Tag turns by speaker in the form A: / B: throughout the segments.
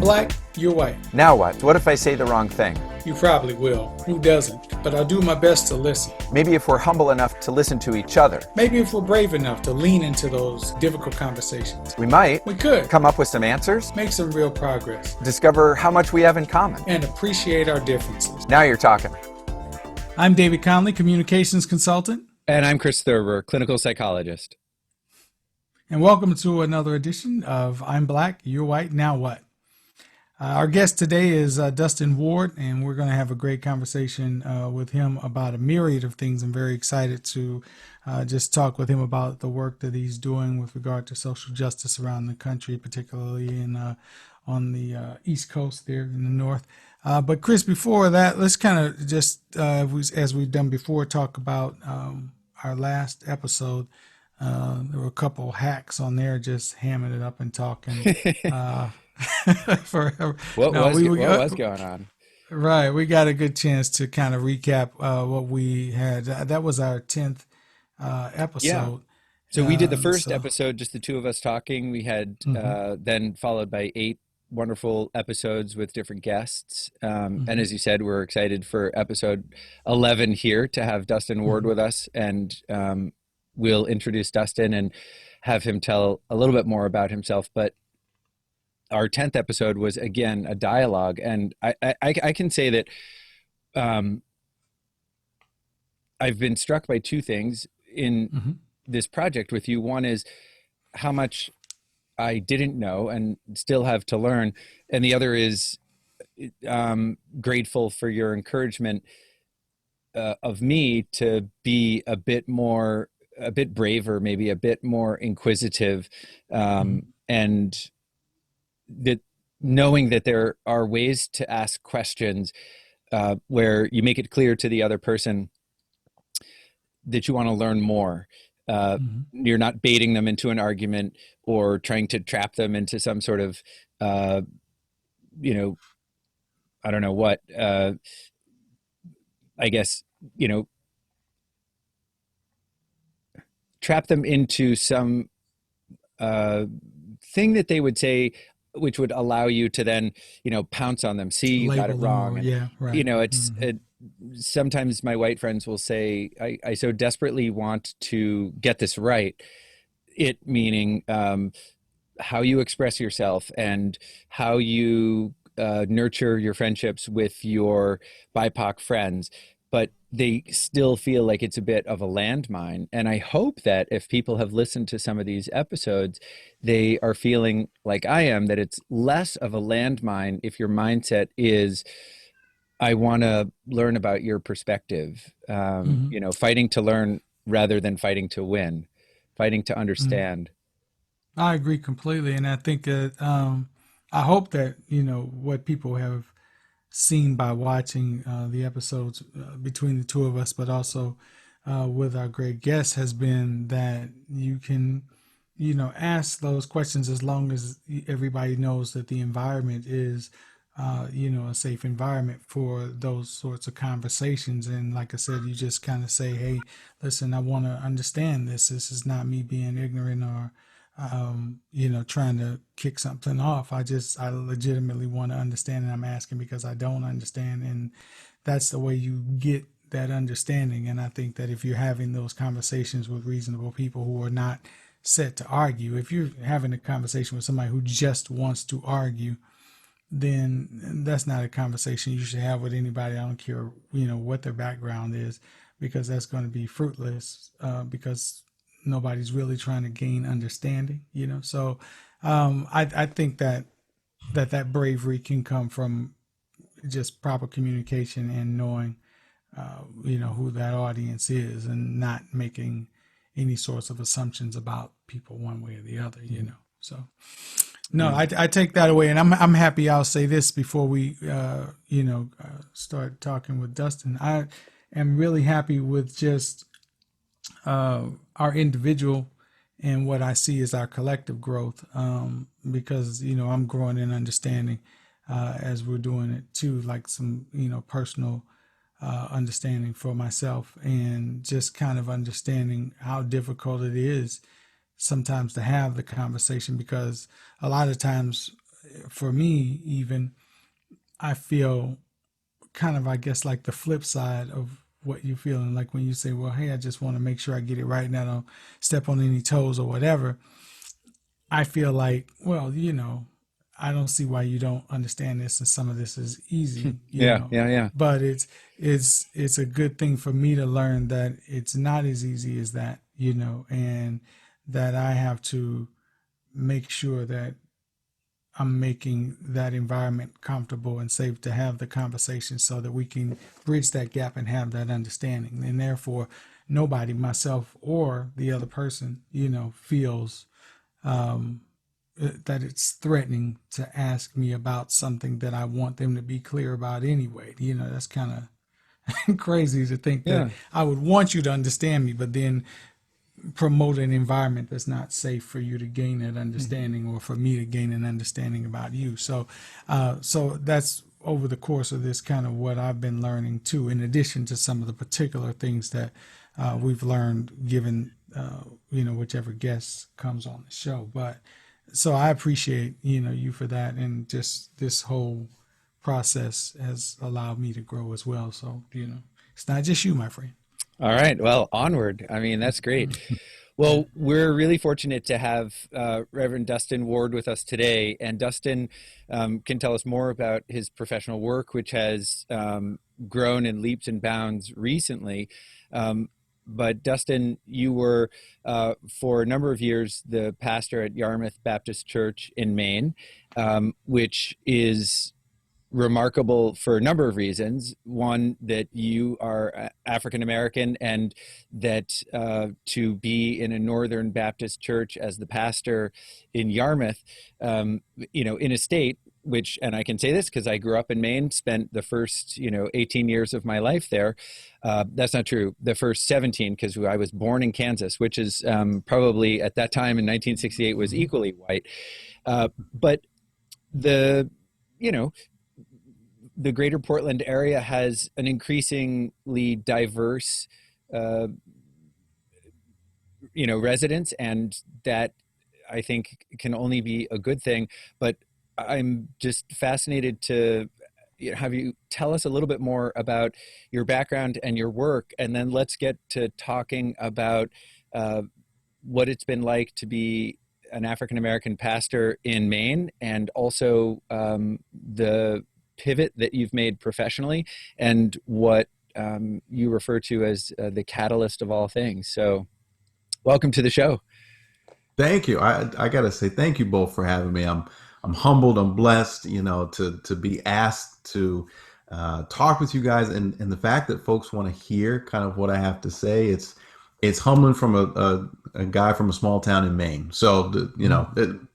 A: black, you're white.
B: Now what? What if I say the wrong thing?
A: You probably will. Who doesn't? But I'll do my best to listen.
B: Maybe if we're humble enough to listen to each other.
A: Maybe if we're brave enough to lean into those difficult conversations.
B: We might.
A: We could.
B: Come up with some answers.
A: Make some real progress.
B: Discover how much we have in common.
A: And appreciate our differences.
B: Now you're talking.
A: I'm David Conley, communications consultant.
C: And I'm Chris Thurber, clinical psychologist.
A: And welcome to another edition of I'm Black, You're White, Now What? Our guest today is Dustin Ward, and we're going to have a great conversation with him about a myriad of things. I'm very excited to just talk with him about the work that he's doing with regard to social justice around the country, particularly on the East Coast there in the North. But Chris, before that, let's kind of just, as we've done before, talk about our last episode. There were a couple hacks on there just hamming it up and talking forever.
C: What was going on?
A: Right. We got a good chance to kind of recap what we had. That was our 10th episode.
C: Yeah. So we did the first episode, just the two of us talking. We had then followed by 8 wonderful episodes with different guests. And as you said, we're excited for episode 11 here to have Dustin Ward with us. And we'll introduce Dustin and have him tell a little bit more about himself. But our 10th episode was, again, a dialogue. And I can say that I've been struck by two things in this project with you. One is how much I didn't know and still have to learn. And the other is grateful for your encouragement of me to be a bit braver, maybe a bit more inquisitive, and that knowing that there are ways to ask questions where you make it clear to the other person that you want to learn more. You're not baiting them into an argument or trying to trap them into some sort of, I don't know what, I guess, trap them into some thing that they would say, which would allow you to then, pounce on them. See, you got it wrong. And,
A: yeah, right.
C: It's sometimes my white friends will say, I so desperately want to get this right. It meaning how you express yourself and how you nurture your friendships with your BIPOC friends. But they still feel like it's a bit of a landmine. And I hope that if people have listened to some of these episodes, they are feeling like I am, that it's less of a landmine if your mindset is, I want to learn about your perspective, fighting to learn rather than fighting to win, fighting to understand.
A: I agree completely. And I think that I hope that, what people have seen by watching the episodes between the two of us, but also with our great guests, has been that you can, ask those questions as long as everybody knows that the environment is, a safe environment for those sorts of conversations. And like I said, you just kind of say, hey, listen, I want to understand this. This is not me being ignorant or trying to kick something off. I legitimately want to understand, and I'm asking because I don't understand. And that's the way you get that understanding. And I think that if you're having those conversations with reasonable people who are not set to argue, if you're having a conversation with somebody who just wants to argue, then that's not a conversation you should have with anybody. I don't care, what their background is, because that's going to be fruitless, because nobody's really trying to gain understanding, So I think that bravery can come from just proper communication and knowing, who that audience is, and not making any sorts of assumptions about people one way or the other, So no, I take that away, and I'm happy. I'll say this before we, start talking with Dustin. I am really happy with just our individual and what I see as our collective growth, because I'm growing in understanding as we're doing it too, like some personal understanding for myself, and just kind of understanding how difficult it is sometimes to have the conversation, because a lot of times for me, even, I feel kind of, I guess, like the flip side of what you're feeling. Like when you say, well, hey, I just want to make sure I get it right and I don't step on any toes or whatever. I feel like, well, I don't see why you don't understand this, and some of this is easy,
C: Yeah, yeah, yeah.
A: but it's a good thing for me to learn that it's not as easy as that, and that I have to make sure that I'm making that environment comfortable and safe to have the conversation so that we can bridge that gap and have that understanding. And therefore, nobody, myself or the other person, feels that it's threatening to ask me about something that I want them to be clear about anyway. That's kind of crazy to think that
C: Yeah.
A: I would want you to understand me, but then promote an environment that's not safe for you to gain that understanding, or for me to gain an understanding about you. So that's over the course of this kind of what I've been learning too, in addition to some of the particular things that we've learned given, whichever guest comes on the show. But so I appreciate, you for that. And just this whole process has allowed me to grow as well. So, it's not just you, my friend.
C: All right. Well, onward. I mean, that's great. Well, we're really fortunate to have Reverend Dustin Ward with us today. And Dustin can tell us more about his professional work, which has grown in leaps and bounds recently. But Dustin, you were for a number of years the pastor at Yarmouth Baptist Church in Maine, which is remarkable for a number of reasons. One, that you are African American, and that to be in a Northern Baptist church as the pastor in Yarmouth, in a state which, and I can say this because I grew up in Maine, spent the first 18 years of my life there. That's not true. The first 17, because I was born in Kansas, which is probably at that time in 1968 was equally white. But the the greater Portland area has an increasingly diverse, residents, and that I think can only be a good thing. But I'm just fascinated to have you tell us a little bit more about your background and your work, and then let's get to talking about what it's been like to be an African American pastor in Maine, and also the pivot that you've made professionally, and what you refer to as the catalyst of all things. So welcome to the show.
D: Thank you. I gotta say thank you both for having me. I'm humbled. I'm blessed, to be asked to talk with you guys, and the fact that folks want to hear kind of what I have to say. It's humbling from a guy from a small town in Maine. So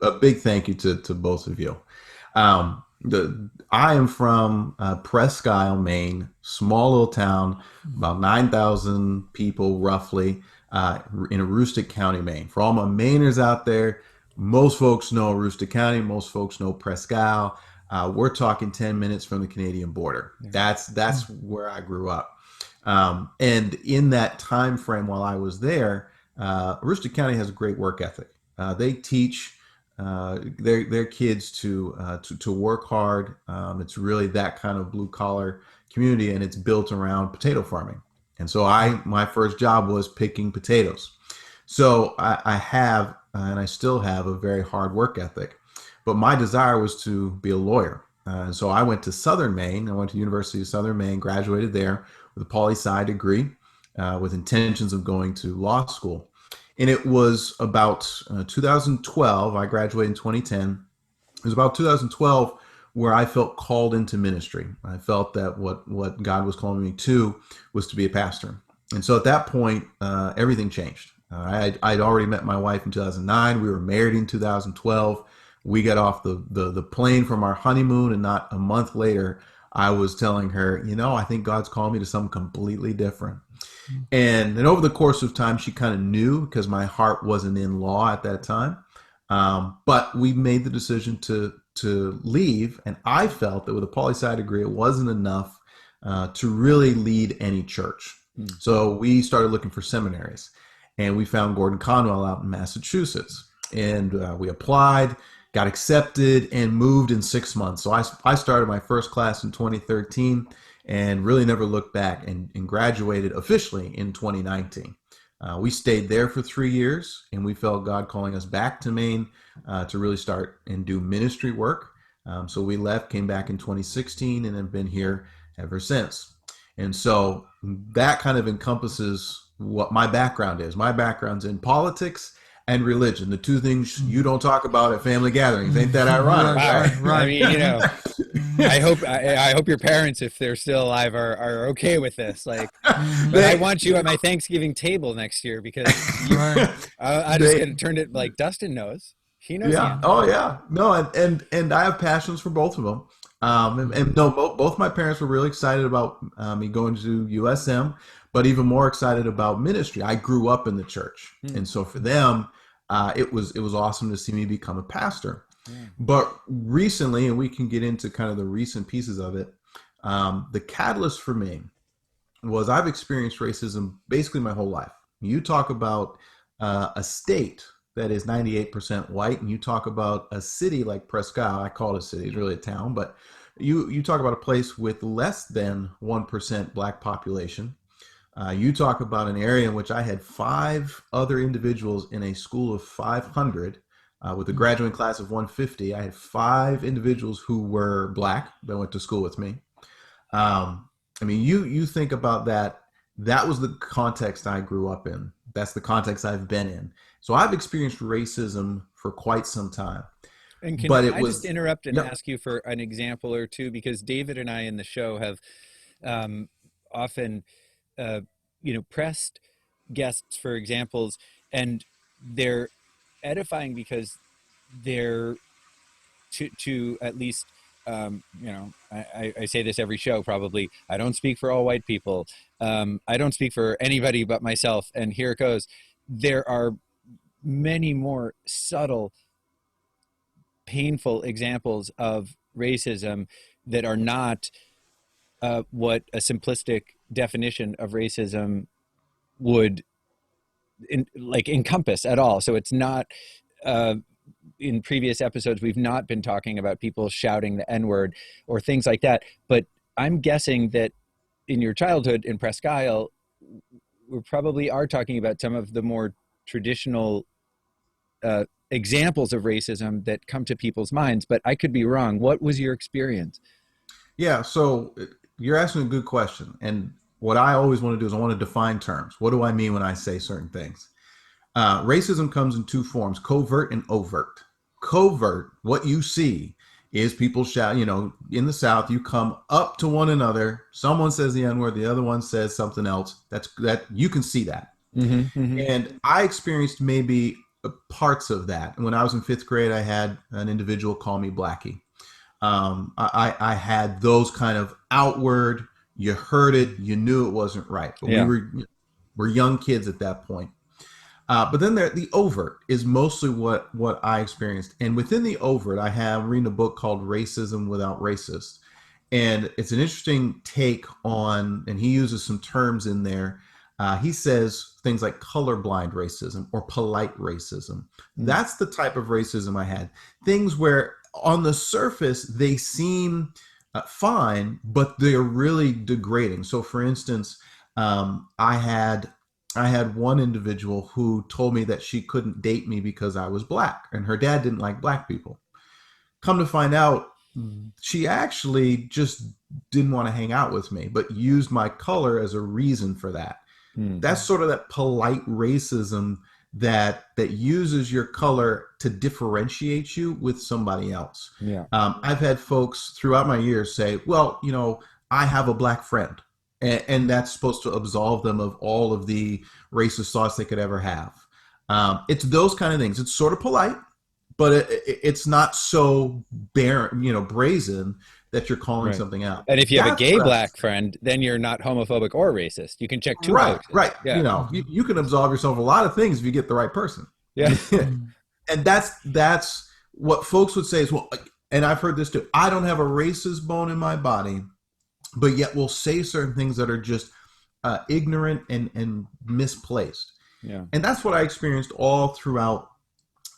D: a big thank you to both of you. I am from Presque Isle, Maine, small little town, about 9,000 people roughly, in Aroostook County, Maine. For all my Mainers out there, most folks know Aroostook County, most folks know Presque Isle. We're talking 10 minutes from the Canadian border. That's where I grew up. And in that time frame while I was there, Aroostook County has a great work ethic. They teach their kids to work hard. It's really that kind of blue collar community, and it's built around potato farming. And so my first job was picking potatoes. So I have, and I still have, a very hard work ethic, but my desire was to be a lawyer. And so I went to Southern Maine. I went to the University of Southern Maine, graduated there with a poli-sci degree, with intentions of going to law school. And it was about 2012. I graduated in 2010. It was about 2012 where I felt called into ministry. I felt that what God was calling me to was to be a pastor. And so at that point, everything changed. I'd already met my wife in 2009. We were married in 2012. We got off the plane from our honeymoon, and not a month later, I was telling her, I think God's calling me to something completely different. And then over the course of time, she kind of knew, because my heart wasn't in law at that time. But we made the decision to leave. And I felt that with a poli-sci degree, it wasn't enough to really lead any church. So we started looking for seminaries, and we found Gordon Conwell out in Massachusetts. And we applied, got accepted and moved in 6 months. So I started my first class in 2013 and really never looked back, and graduated officially in 2019. We stayed there for 3 years, and we felt God calling us back to Maine to really start and do ministry work. So we left, came back in 2016, and have been here ever since. And so that kind of encompasses what my background is. My background's in politics and religion, the two things you don't talk about at family gatherings. Ain't that ironic?
A: Right.
C: I mean, I hope your parents, if they're still alive, are okay with this. Like, but I want you at my Thanksgiving table next year, because I just gonna turn it like Dustin knows. He knows.
D: Yeah. Oh yeah. No, and I have passions for both of them. And no, both my parents were really excited about me going to USM, but even more excited about ministry. I grew up in the church, and so for them, it was awesome to see me become a pastor. But recently, and we can get into kind of the recent pieces of it, the catalyst for me was I've experienced racism basically my whole life. You talk about a state that is 98% white, and you talk about a city like Prescott. I call it a city; it's really a town, but you talk about a place with less than 1% black population. You talk about an area in which I had 5 other individuals in a school of 500. With a graduating class of 150, I had 5 individuals who were black that went to school with me. I mean, you think about that. That was the context I grew up in. That's the context I've been in. So I've experienced racism for quite some time.
C: And can I just interrupt and ask you for an example or two? Because David and I in the show have often, pressed guests for examples, and they're edifying because they're to at least, I say this every show probably. I don't speak for all white people. I don't speak for anybody but myself. And here it goes. There are many more subtle, painful examples of racism that are not what a simplistic definition of racism would encompass at all. So it's not, in previous episodes, we've not been talking about people shouting the N-word or things like that. But I'm guessing that in your childhood in Presque Isle, we probably are talking about some of the more traditional examples of racism that come to people's minds, but I could be wrong. What was your experience?
D: Yeah, so you're asking a good question. And what I always want to do is I want to define terms. What do I mean when I say certain things? Racism comes in 2 forms, covert and overt. Covert, what you see is people shout, in the South, you come up to one another. Someone says the N-word, the other one says something else. That you can see that.
C: Mm-hmm, mm-hmm.
D: And I experienced maybe parts of that. When I was in 5th grade, I had an individual call me Blackie. I had those kind of outward, you heard it, you knew it wasn't right. But we're young kids at that point. But then the overt is mostly what I experienced. And within the overt, I have reading a book called Racism Without Racist. And it's an interesting take on, and he uses some terms in there. He says things like colorblind racism or polite racism. That's the type of racism I had. Things where on the surface, they seem fine, but they're really degrading. So for instance, I had one individual who told me that she couldn't date me because I was black, and her dad didn't like black people. Come to find out, she actually just didn't want to hang out with me, but used my color as a reason for that. That's sort of that polite racism that uses your color to differentiate you with somebody else.
C: Yeah.
D: I've had folks throughout my years say, well, I have a black friend. And that's supposed to absolve them of all of the racist thoughts they could ever have. It's those kind of things. It's sort of polite, but it's not so barren, brazen that you're calling something out.
C: And if you have a gay black friend, then you're not homophobic or racist. You can check 2 boxes.
D: Right.
C: Yeah.
D: You can absolve yourself of a lot of things if you get the right person.
C: Yeah.
D: And that's what folks would say is, well, and I've heard this too, I don't have a racist bone in my body, but yet we'll say certain things that are just ignorant and misplaced.
C: Yeah.
D: And that's what I experienced all throughout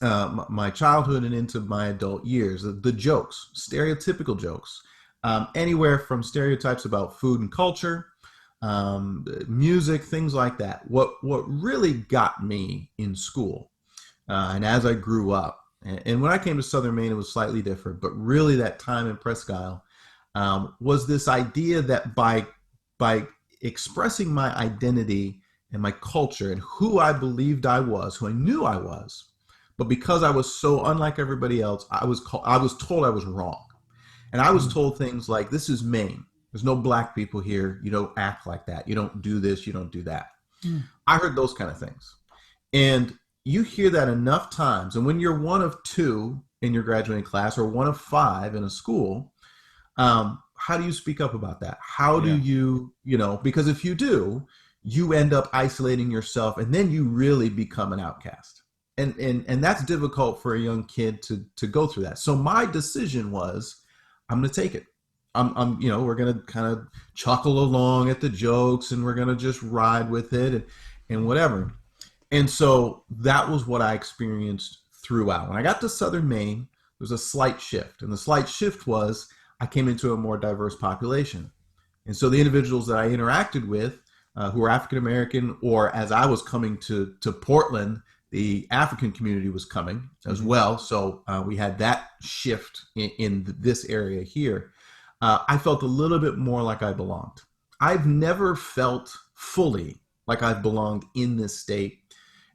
D: my childhood and into my adult years, the jokes, stereotypical jokes, anywhere from stereotypes about food and culture, music, things like that. What really got me in school, and as I grew up, and when I came to Southern Maine, it was slightly different, but really that time in Presque Isle was this idea that by expressing my identity and my culture and who I believed I was, who I knew I was, but because I was so unlike everybody else, I was told I was wrong. And I was told things like, this is Maine. There's no black people here. You don't act like that. You don't do this. You don't do that. I heard those kind of things. And you hear that enough times. And when you're one of two in your graduating class or one of five in a school, how do you speak up about that? How do you, because if you do, you end up isolating yourself and then you really become an outcast. And that's difficult for a young kid to go through that. So my decision was, I'm going to take it. We're going to kind of chuckle along at the jokes and we're going to just ride with it and whatever. And so that was what I experienced throughout. When I got to Southern Maine, there was a slight shift. And the slight shift was I came into a more diverse population. And so the individuals that I interacted with who were African-American, or as I was coming to Portland, the African community was coming as well. So we had that shift in this area here. I felt a little bit more like I belonged. I've never felt fully like I've belonged in this state.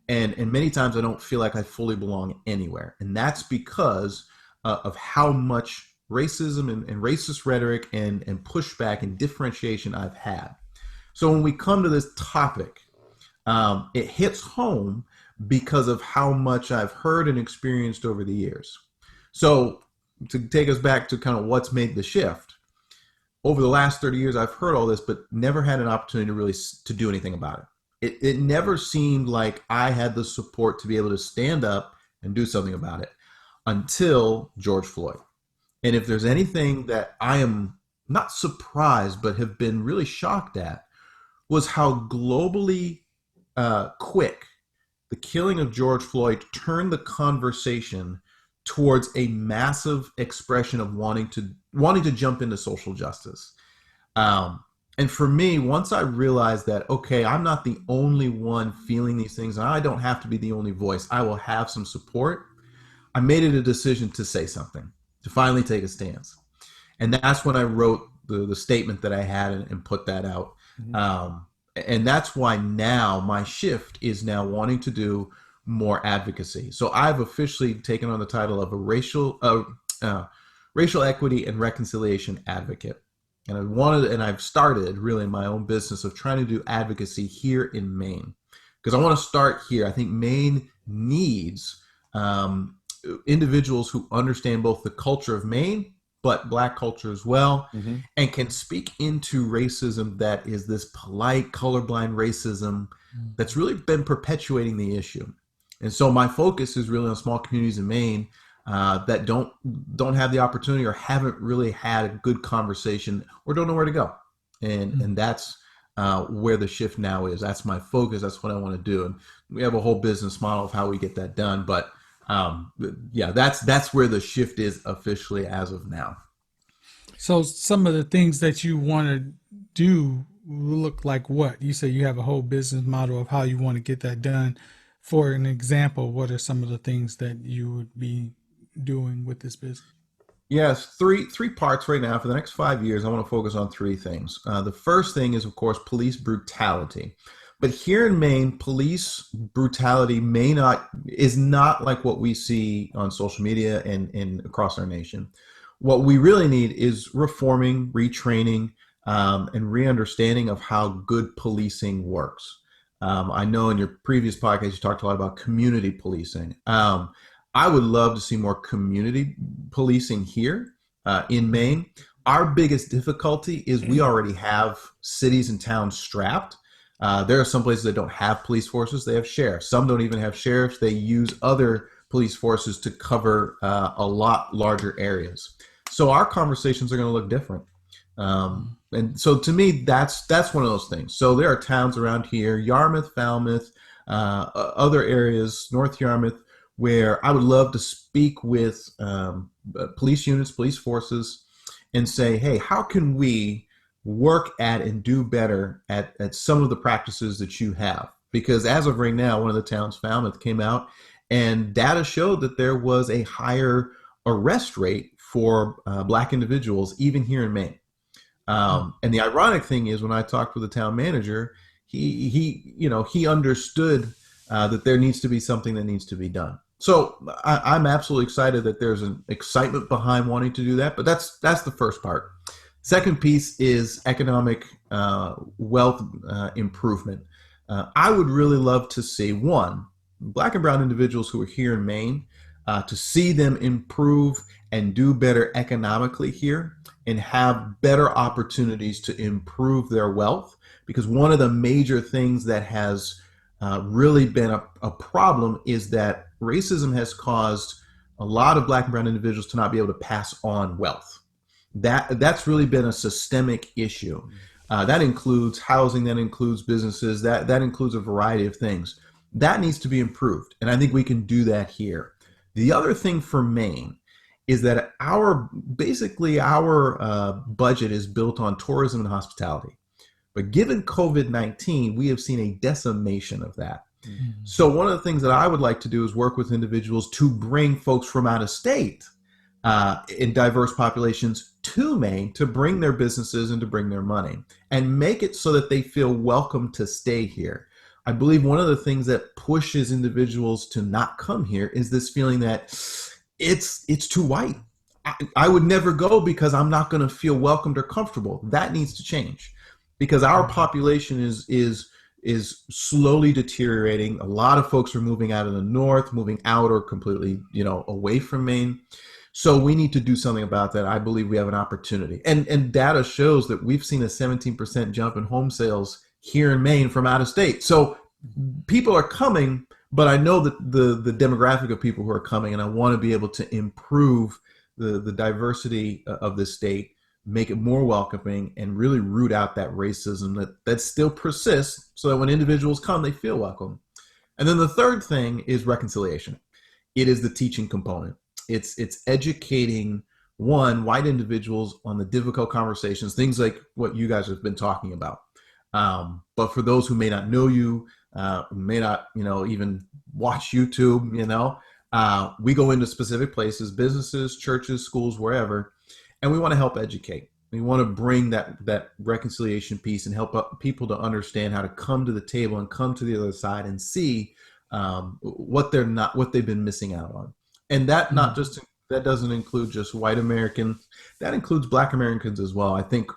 D: And many times I don't feel like I fully belong anywhere. And that's because of how much racism and racist rhetoric and pushback and differentiation I've had. So when we come to this topic, it hits home because of how much I've heard and experienced over the years. So to take us back to kind of what's made the shift, over the last 30 years, I've heard all this, but never had an opportunity to really to do anything about it. It never seemed like I had the support to be able to stand up and do something about it until George Floyd. And if there's anything that I am not surprised, but have been really shocked at, was how globally quick the killing of George Floyd turned the conversation towards a massive expression of wanting to jump into social justice. And for me, once I realized that, okay, I'm not the only one feeling these things, and I don't have to be the only voice, I will have some support, I made it a decision to say something, to finally take a stance. And that's when I wrote the statement that I had and put that out. And that's why now my shift is now wanting to do more advocacy. So I've officially taken on the title of a racial equity and reconciliation advocate. And I've started really my own business of trying to do advocacy here in Maine, because I want to start here. I think Maine needs individuals who understand both the culture of Maine, but Black culture as well, and can speak into racism that is this polite, colorblind racism that's really been perpetuating the issue. And so my focus is really on small communities in Maine that don't have the opportunity or haven't really had a good conversation or don't know where to go. And that's where the shift now is. That's my focus. That's what I want to do. And we have a whole business model of how we get that done. But that's where the shift is officially as of now. So
A: some of the things that you want to do look like what? You say you have a whole business model of how you want to get that done. For an example, what are some of the things that you would be doing with this business?
D: Yes, three parts right now. For the next 5 years, I want to focus on three things. The first thing is, of course, police brutality. But here in Maine, police brutality is not like what we see on social media and across our nation. What we really need is reforming, retraining, and re-understanding of how good policing works. I know in your previous podcast, you talked a lot about community policing. I would love to see more community policing here in Maine. Our biggest difficulty is we already have cities and towns strapped. There are some places that don't have police forces. They have sheriffs. Some don't even have sheriffs. They use other police forces to cover a lot larger areas. So our conversations are going to look different. And so to me, that's one of those things. So there are towns around here, Yarmouth, Falmouth, other areas, North Yarmouth, where I would love to speak with police units, police forces, and say, hey, how can we work at and do better at some of the practices that you have? Because as of right now, one of the towns found that came out, and data showed that there was a higher arrest rate for Black individuals, even here in Maine. And the ironic thing is, when I talked with the town manager, he understood that there needs to be something that needs to be done. So I'm absolutely excited that there's an excitement behind wanting to do that. But that's the first part. Second piece is economic wealth improvement. I would really love to see, one, Black and brown individuals who are here in Maine, to see them improve and do better economically here and have better opportunities to improve their wealth. Because one of the major things that has really been a problem is that racism has caused a lot of Black and brown individuals to not be able to pass on wealth. That's really been a systemic issue. That includes housing, that includes businesses, that includes a variety of things. That needs to be improved, and I think we can do that here. The other thing for Maine is that our budget is built on tourism and hospitality. But given COVID-19, we have seen a decimation of that. Mm-hmm. So one of the things that I would like to do is work with individuals to bring folks from out of state in diverse populations to Maine to bring their businesses and to bring their money and make it so that they feel welcome to stay here. I believe one of the things that pushes individuals to not come here is this feeling that it's too white. I would never go because I'm not going to feel welcomed or comfortable. That needs to change because our population is slowly deteriorating. A lot of folks are moving out of the north, moving out or completely, away from Maine. So we need to do something about that. I believe we have an opportunity. And data shows that we've seen a 17% jump in home sales here in Maine from out of state. So people are coming, but I know that the demographic of people who are coming, and I want to be able to improve the diversity of the state, make it more welcoming, and really root out that racism that still persists so that when individuals come, they feel welcome. And then the third thing is reconciliation. It is the teaching component. It's educating, one, white individuals on the difficult conversations, things like what you guys have been talking about. But for those who may not know you, may not, even watch YouTube, we go into specific places, businesses, churches, schools, wherever, and we want to help educate. We want to bring that reconciliation piece and help people to understand how to come to the table and come to the other side and see what they've been missing out on. And that that doesn't include just white Americans. That includes Black Americans as well. I think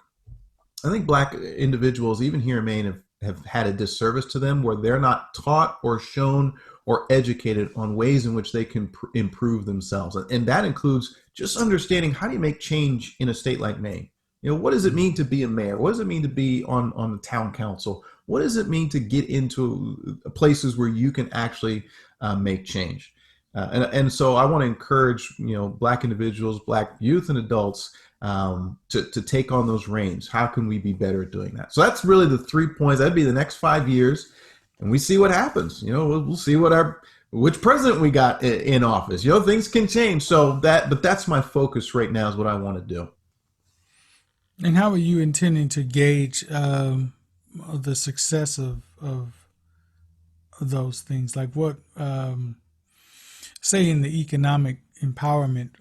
D: Black individuals, even here in Maine, have had a disservice to them where they're not taught or shown or educated on ways in which they can improve themselves. And that includes just understanding, how do you make change in a state like Maine? What does it mean to be a mayor? What does it mean to be on the town council? What does it mean to get into places where you can actually make change? And so I want to encourage, Black individuals, Black youth and adults to take on those reins. How can we be better at doing that? So that's really the 3 points. That'd be the next 5 years, and we see what happens. We'll see which president we got in office. Things can change. But that's my focus right now, is what I want to do.
A: And how are you intending to gauge the success of those things? Like what, say in the economic empowerment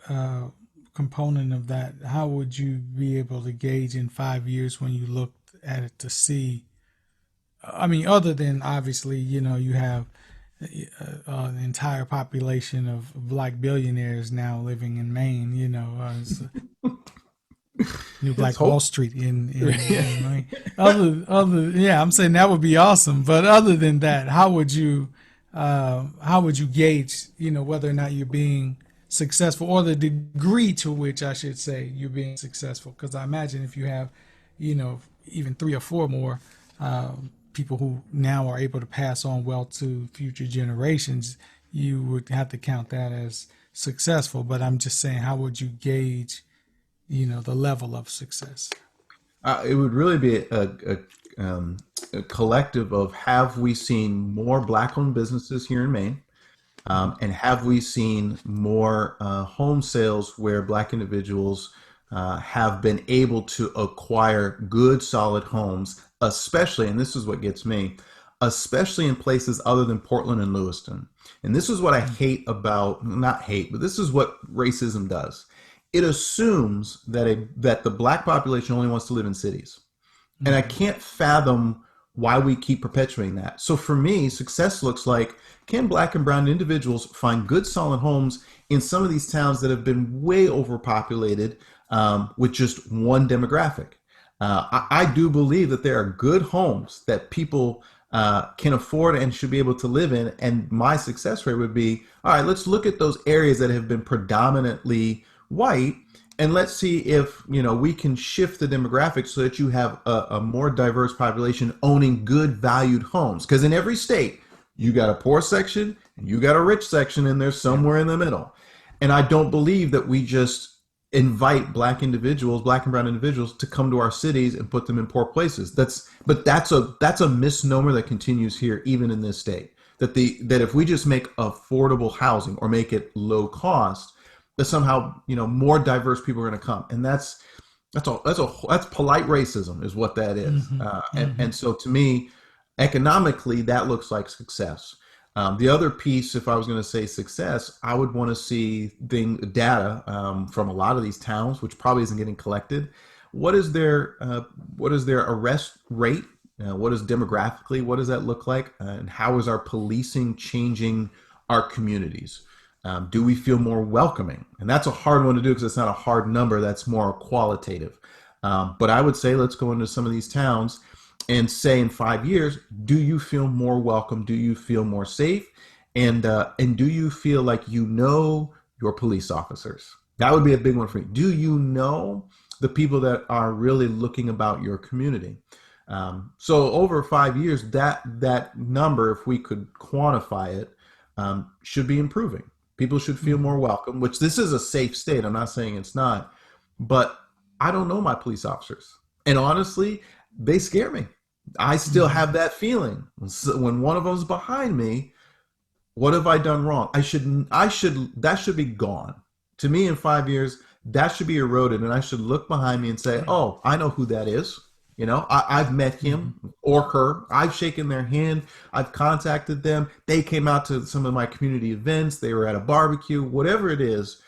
A: component of that, how would you be able to gauge in 5 years when you look at it to see, other than obviously, you have an entire population of Black billionaires now living in Maine, New Black Wall Street in Maine. I'm saying that would be awesome. But other than that, how would you gauge, whether or not you're being successful, or the degree to which, I should say, you're being successful? Because I imagine if you have, even 3 or 4 more people who now are able to pass on wealth to future generations, you would have to count that as successful. But I'm just saying, how would you gauge, the level of success?
D: It would really be a collective of, have we seen more Black-owned businesses here in Maine? And have we seen more home sales where Black individuals have been able to acquire good, solid homes, especially, and this is what gets me, especially in places other than Portland and Lewiston. And this is what I hate about, not hate, but this is what racism does. It assumes that the Black population only wants to live in cities. And I can't fathom why we keep perpetuating that. So for me, success looks like, can Black and brown individuals find good, solid homes in some of these towns that have been way overpopulated with just one demographic? I do believe that there are good homes that people can afford and should be able to live in. And my success rate would be, all right, let's look at those areas that have been predominantly white, and let's see if we can shift the demographics so that you have a more diverse population owning good, valued homes. Because in every state, you got a poor section and you got a rich section, and there's somewhere in the middle. And I don't believe that we just invite Black individuals, Black and brown individuals, to come to our cities and put them in poor places. That's a misnomer that continues here, even in this state. That if we just make affordable housing or make it low cost, that somehow more diverse people are going to come. And that's polite racism is what that is. And so to me, economically, that looks like success. The other piece, if I was going to say success, I would want to see data from a lot of these towns, which probably isn't getting collected. What is their arrest rate? What is demographically? What does that look like? And how is our policing changing our communities? Do we feel more welcoming? And that's a hard one to do because it's not a hard number. That's more qualitative. But I would say let's go into some of these towns and say in 5 years, do you feel more welcome? Do you feel more safe? And do you feel like your police officers? That would be a big one for me. Do you know the people that are really looking about your community? So over 5 years, that number, if we could quantify it, should be improving. People should feel more welcome, which this is a safe state. I'm not saying it's not, but I don't know my police officers. And honestly, they scare me. I still have that feeling. When one of them's behind me, what have I done wrong? That should be gone. To me, in 5 years, that should be eroded. And I should look behind me and say, oh, I know who that is. I've met him or her. I've shaken their hand. I've contacted them. They came out to some of my community events. They were at a barbecue, whatever it is.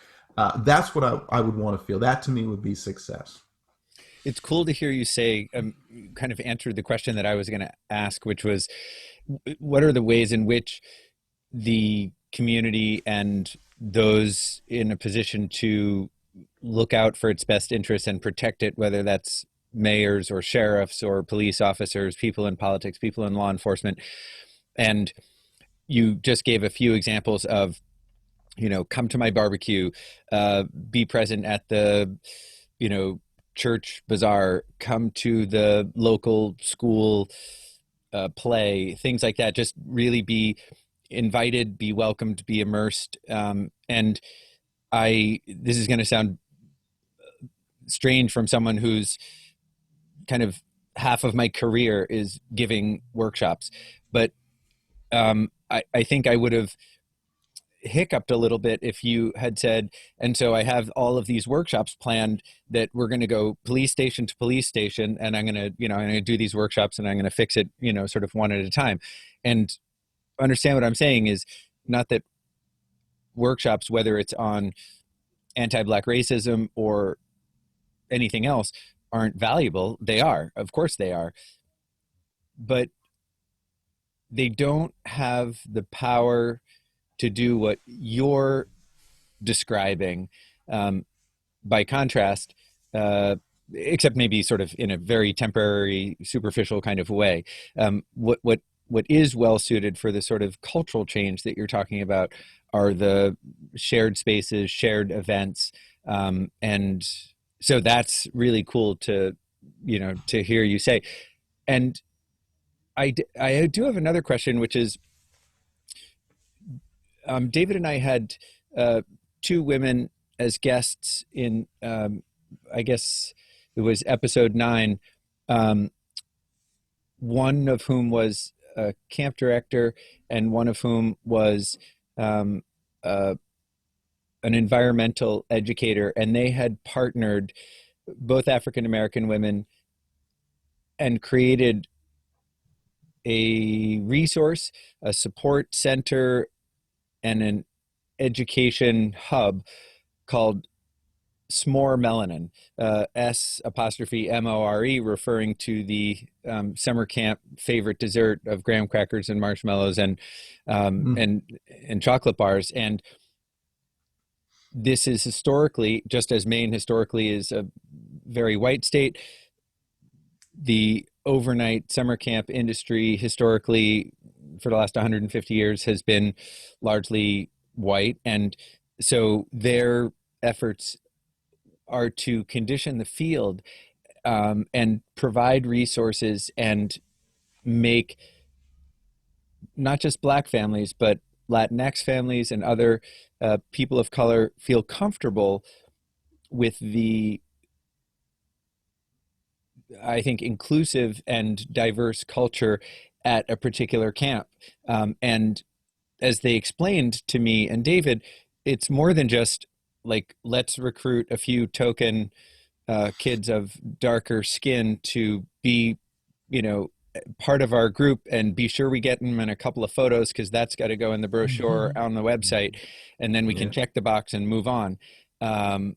D: That's what I would want to feel. That to me would be success.
C: It's cool to hear you say, kind of answered the question that I was going to ask, which was, what are the ways in which the community and those in a position to look out for its best interests and protect it, whether that's mayors or sheriffs or police officers, people in politics, people in law enforcement. And you just gave a few examples of, come to my barbecue, be present at the, church bazaar, come to the local school play, things like that. Just really be invited, be welcomed, be immersed. And this is going to sound strange from someone who's kind of half of my career is giving workshops, but I think I would have hiccuped a little bit if you had said, and so I have all of these workshops planned that we're going to go police station to police station, and I'm going to, I'm going to do these workshops and I'm going to fix it, sort of one at a time. And understand what I'm saying is not that workshops, whether it's on anti-Black racism or anything else, aren't valuable. They are, of course they are, but they don't have the power to do what you're describing. By contrast, except maybe sort of in a very temporary, superficial kind of way. What is well suited for the sort of cultural change that you're talking about are the shared spaces, shared events, and so that's really cool to hear you say. And I do have another question, which is, David and I had two women as guests in, I guess it was episode 9, one of whom was a camp director and one of whom was um, uh, an environmental educator, and they had partnered, both African American women, and created a resource, a support center, and an education hub called S'more Melanin, S apostrophe MORE, referring to the summer camp favorite dessert of graham crackers and marshmallows
D: Mm.
C: and chocolate bars. And this is historically, just as Maine historically is a very white state, the overnight summer camp industry historically for the last 150 years has been largely white. And so their efforts are to condition the field, and provide resources and make not just Black families, but Latinx families and other people of color feel comfortable with the, I think, inclusive and diverse culture at a particular camp. And as they explained to me and David, it's more than just like, let's recruit a few token kids of darker skin to be, you know, part of our group, and be sure we get them in a couple of photos because that's got to go in the brochure
A: Mhm.
C: on the website, and then we can
D: Yeah.
C: check the box and move on. Um,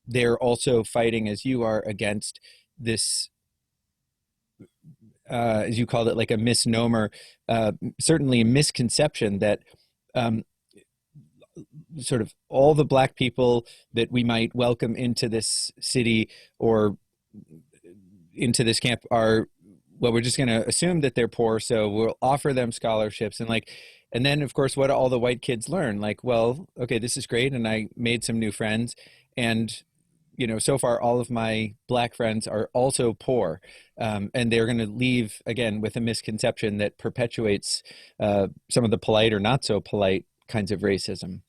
C: they're also fighting, as you are, against this, as you called it, like a misnomer, certainly a misconception that um, sort of all the Black people that we might welcome into this city or into this camp are, well, we're just going to assume that they're poor, so we'll offer them scholarships. And like, and then of course, what do all the white kids learn? Like, well, okay, this is great, and I made some new friends, and you know, so far all of my Black friends are also poor, and they're going to leave again with a misconception that perpetuates some of the polite or not so polite kinds of racism.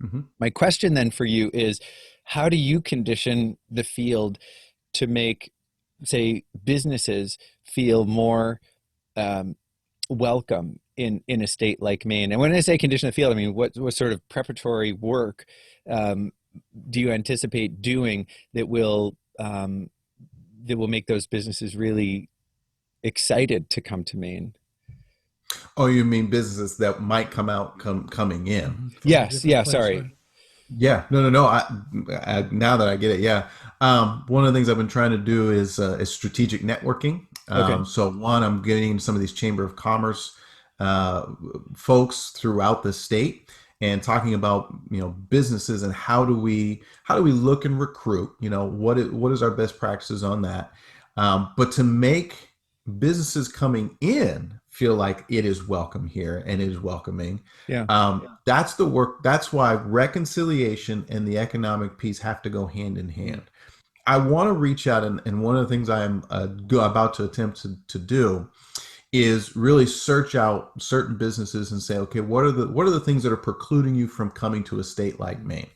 D: Hmm.
C: My question then for you is, how do you condition the field to make, say, businesses feel more um, welcome in a state like Maine? And when I say condition the field, I mean, what sort of preparatory work um, do you anticipate doing that will make those businesses really excited to come to Maine?
D: Oh, you mean businesses that might coming in?
A: Mhm. From a
C: Yes,
A: different
C: yeah,
A: place,
C: sorry.
A: right?
D: Yeah, no. Now that I get it, yeah. One of the things I've been trying to do is strategic networking.
C: Okay.
D: So one, I'm getting some of these Chamber of Commerce uh, folks throughout the state and talking about businesses and how do we look and recruit. What is our best practices on that. But to make businesses coming in feel like it is welcome here and it is welcoming,
C: Yeah.
D: that's the work. That's why reconciliation and the economic piece have to go hand in hand. I want to reach out, and one of the things I am about to attempt to do is really search out certain businesses and say, okay, what are the things that are precluding you from coming to a state like Maine?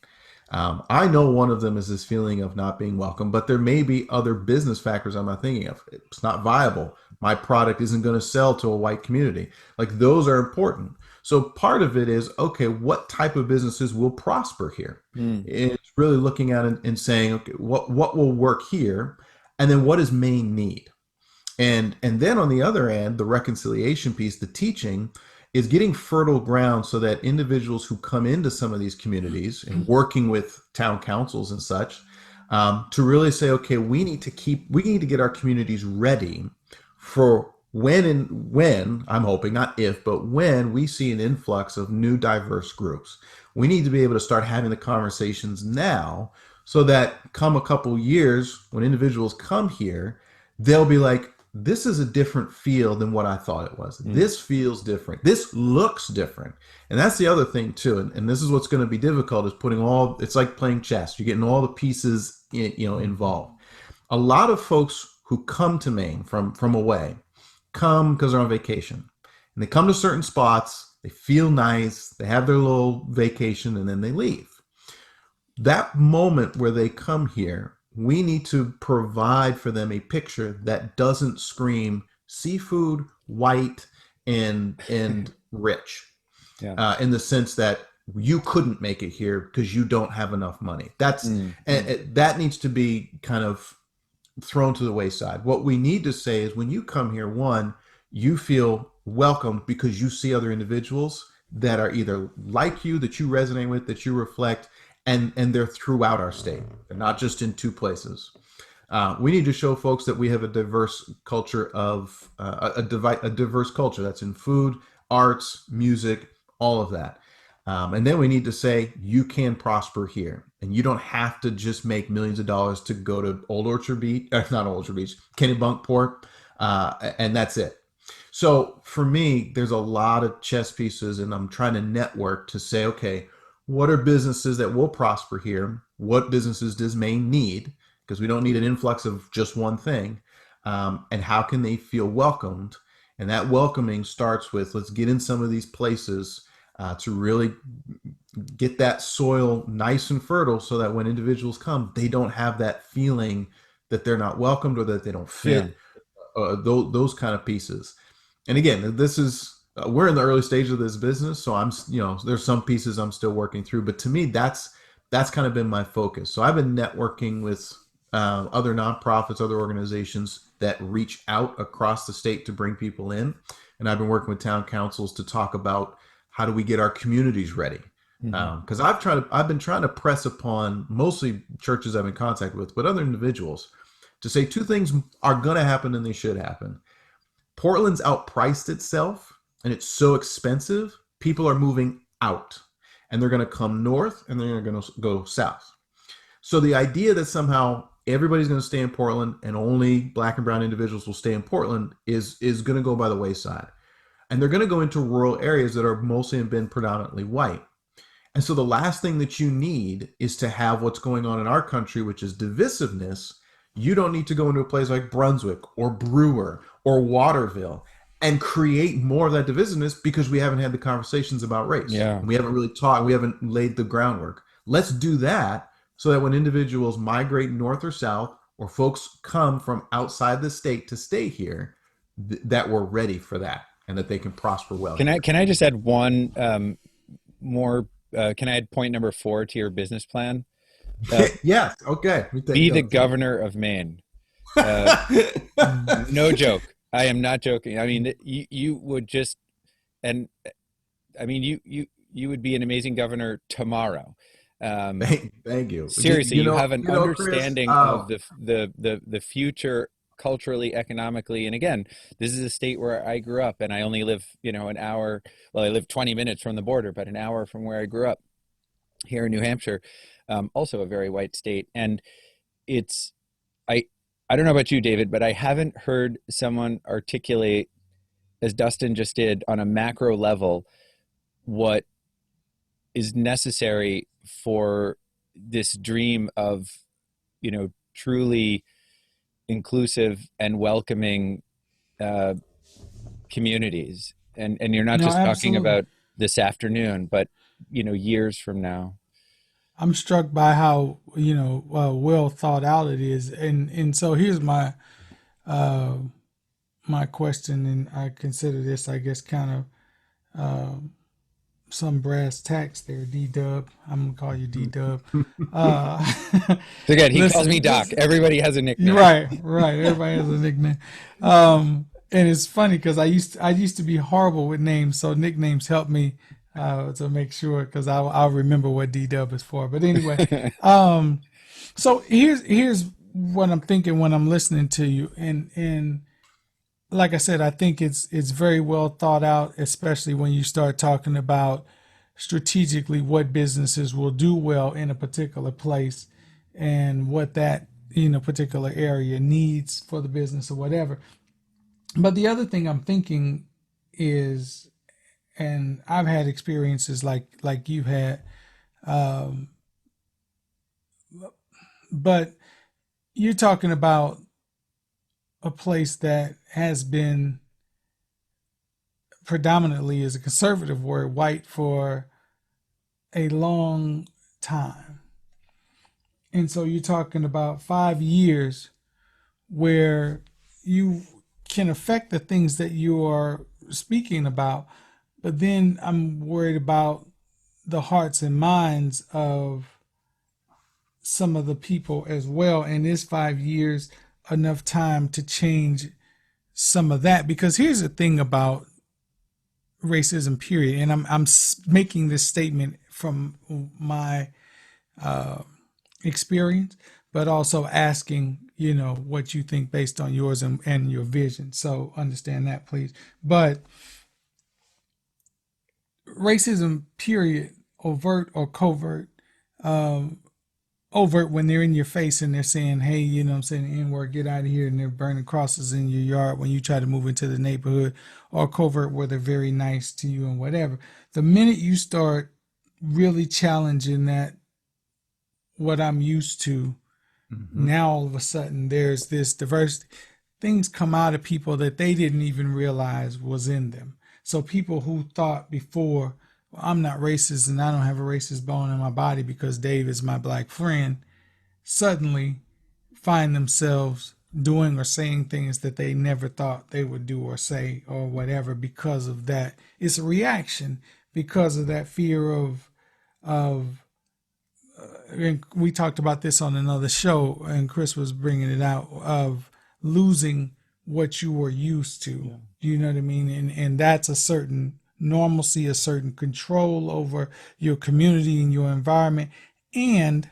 D: I know one of them is this feeling of not being welcome, but there may be other business factors I'm not thinking of. It's not viable. My product isn't going to sell to a white community. Like, those are important. So part of it is, okay, what type of businesses will prosper here?
C: Mm.
D: It's really looking at it and saying, okay, what will work here, and then what does Maine need? And then on the other end, the reconciliation piece, the teaching, is getting fertile ground so that individuals who come into some of these communities and working with town councils and such, to really say, okay, we need to get our communities ready for when I'm hoping, not if, but when we see an influx of new diverse groups. We need to be able to start having the conversations now, so that come a couple years when individuals come here, they'll be like, this is a different feel than what I thought it was.
C: Mm.
D: This feels different. This looks different. And that's the other thing too. And this is what's going to be difficult, is it's like playing chess. You're getting all the pieces, involved. A lot of folks who come to Maine from away come because they're on vacation. And they come to certain spots, they feel nice, they have their little vacation, and then they leave. That moment where they come here, we need to provide for them a picture that doesn't scream seafood, white, and rich.
C: Yeah.
D: in the sense that you couldn't make it here because you don't have enough money. That needs to be kind of thrown to the wayside. What we need to say is when you come here, one, you feel welcomed because you see other individuals that are either like you, that you resonate with, that you reflect, and they're throughout our state. They're not just in two places. We need to show folks that we have a diverse culture of a diverse culture that's in food, arts, music, all of that. And then we need to say you can prosper here, and you don't have to just make millions of dollars to go to Old Orchard Beach, not Old Orchard Beach, Kennebunkport, and that's it. So for me, there's a lot of chess pieces, and I'm trying to network to say, okay, what are businesses that will prosper here? What businesses does Maine need? Because we don't need an influx of just one thing. And how can they feel welcomed? And that welcoming starts with let's get in some of these places to really get that soil nice and fertile so that when individuals come, they don't have that feeling that they're not welcomed or that they don't
C: Yeah.
D: fit, those kind of pieces. And again, this is we're in the early stage of this business, so there's some pieces I'm still working through, but to me that's kind of been my focus. So I've been networking with other nonprofits, other organizations that reach out across the state to bring people in, and I've been working with town councils to talk about how do we get our communities ready. Because I've been trying to press upon mostly churches I'm in contact with, but other individuals to say two things are going to happen and they should happen. Portland's outpriced itself and it's so expensive. People are moving out and they're going to come north and they're going to go south. So the idea that somehow everybody's going to stay in Portland and only Black and brown individuals will stay in Portland is going to go by the wayside. And they're going to go into rural areas that are mostly been predominantly white. And so the last thing that you need is to have what's going on in our country, which is divisiveness. You don't need to go into a place like Brunswick or Brewer or Waterville and create more of that divisiveness because we haven't had the conversations about race.
C: Yeah.
D: We haven't really talked. We haven't laid the groundwork. Let's do that so that when individuals migrate north or south or folks come from outside the state to stay here, that we're ready for that and that they can prosper well.
C: Can I just add one more? Can I add point number 4 to your business plan?
D: Yes. Okay.
C: Be the governor of Maine. No joke. I am not joking. I mean, you would just, and I mean, you would be an amazing governor tomorrow.
D: Thank you.
C: Seriously, you have an understanding
D: Chris,
C: of the future culturally, economically. And again, this is a state where I grew up and I only live, an hour. Well, I live 20 minutes from the border, but an hour from where I grew up here in New Hampshire, also a very white state. And I don't know about you, David, but I haven't heard someone articulate, as Dustin just did, on a macro level, what is necessary for this dream of, truly inclusive and welcoming communities. And you're not just talking about this afternoon, but, years from now.
A: I'm struck by how well thought out it is, and so here's my my question, and I consider this, I guess, kind of some brass tacks there, D-Dub. I'm gonna call you D-Dub.
C: Forget, he calls me Doc. Everybody has a nickname.
A: Right. Everybody has a nickname. And it's funny because I used to be horrible with names, so nicknames help me to make sure, because I'll remember what D-Dub is for. But anyway, so here's what I'm thinking when I'm listening to you, and like I said, I think it's very well thought out, especially when you start talking about strategically what businesses will do well in a particular place and what that particular area needs for the business or whatever. But the other thing I'm thinking is, and I've had experiences like you've had, but you're talking about a place that has been predominantly, is a conservative word, white for a long time. And so you're talking about 5 years where you can affect the things that you are speaking about, But then I'm worried about the hearts and minds of some of the people as well. And is 5 years enough time to change some of that? Because here's the thing about racism, period. And I'm making this statement from my experience, but also asking, what you think based on yours and your vision. So understand that, please. But racism, period, overt or covert, overt when they're in your face and they're saying, hey, I'm saying, the N-word, get out of here, and they're burning crosses in your yard when you try to move into the neighborhood, or covert where they're very nice to you and whatever. The minute you start really challenging that, what I'm used to, now all of a sudden there's this diversity. Things come out of people that they didn't even realize was in them. So people who thought before, well, I'm not racist and I don't have a racist bone in my body because Dave is my black friend, suddenly find themselves doing or saying things that they never thought they would do or say or whatever because of that. It's a reaction because of that fear of and we talked about this on another show, and Chris was bringing it out, of losing what you were used to. Yeah. You know what I mean? And that's a certain normalcy, a certain control over your community and your environment, and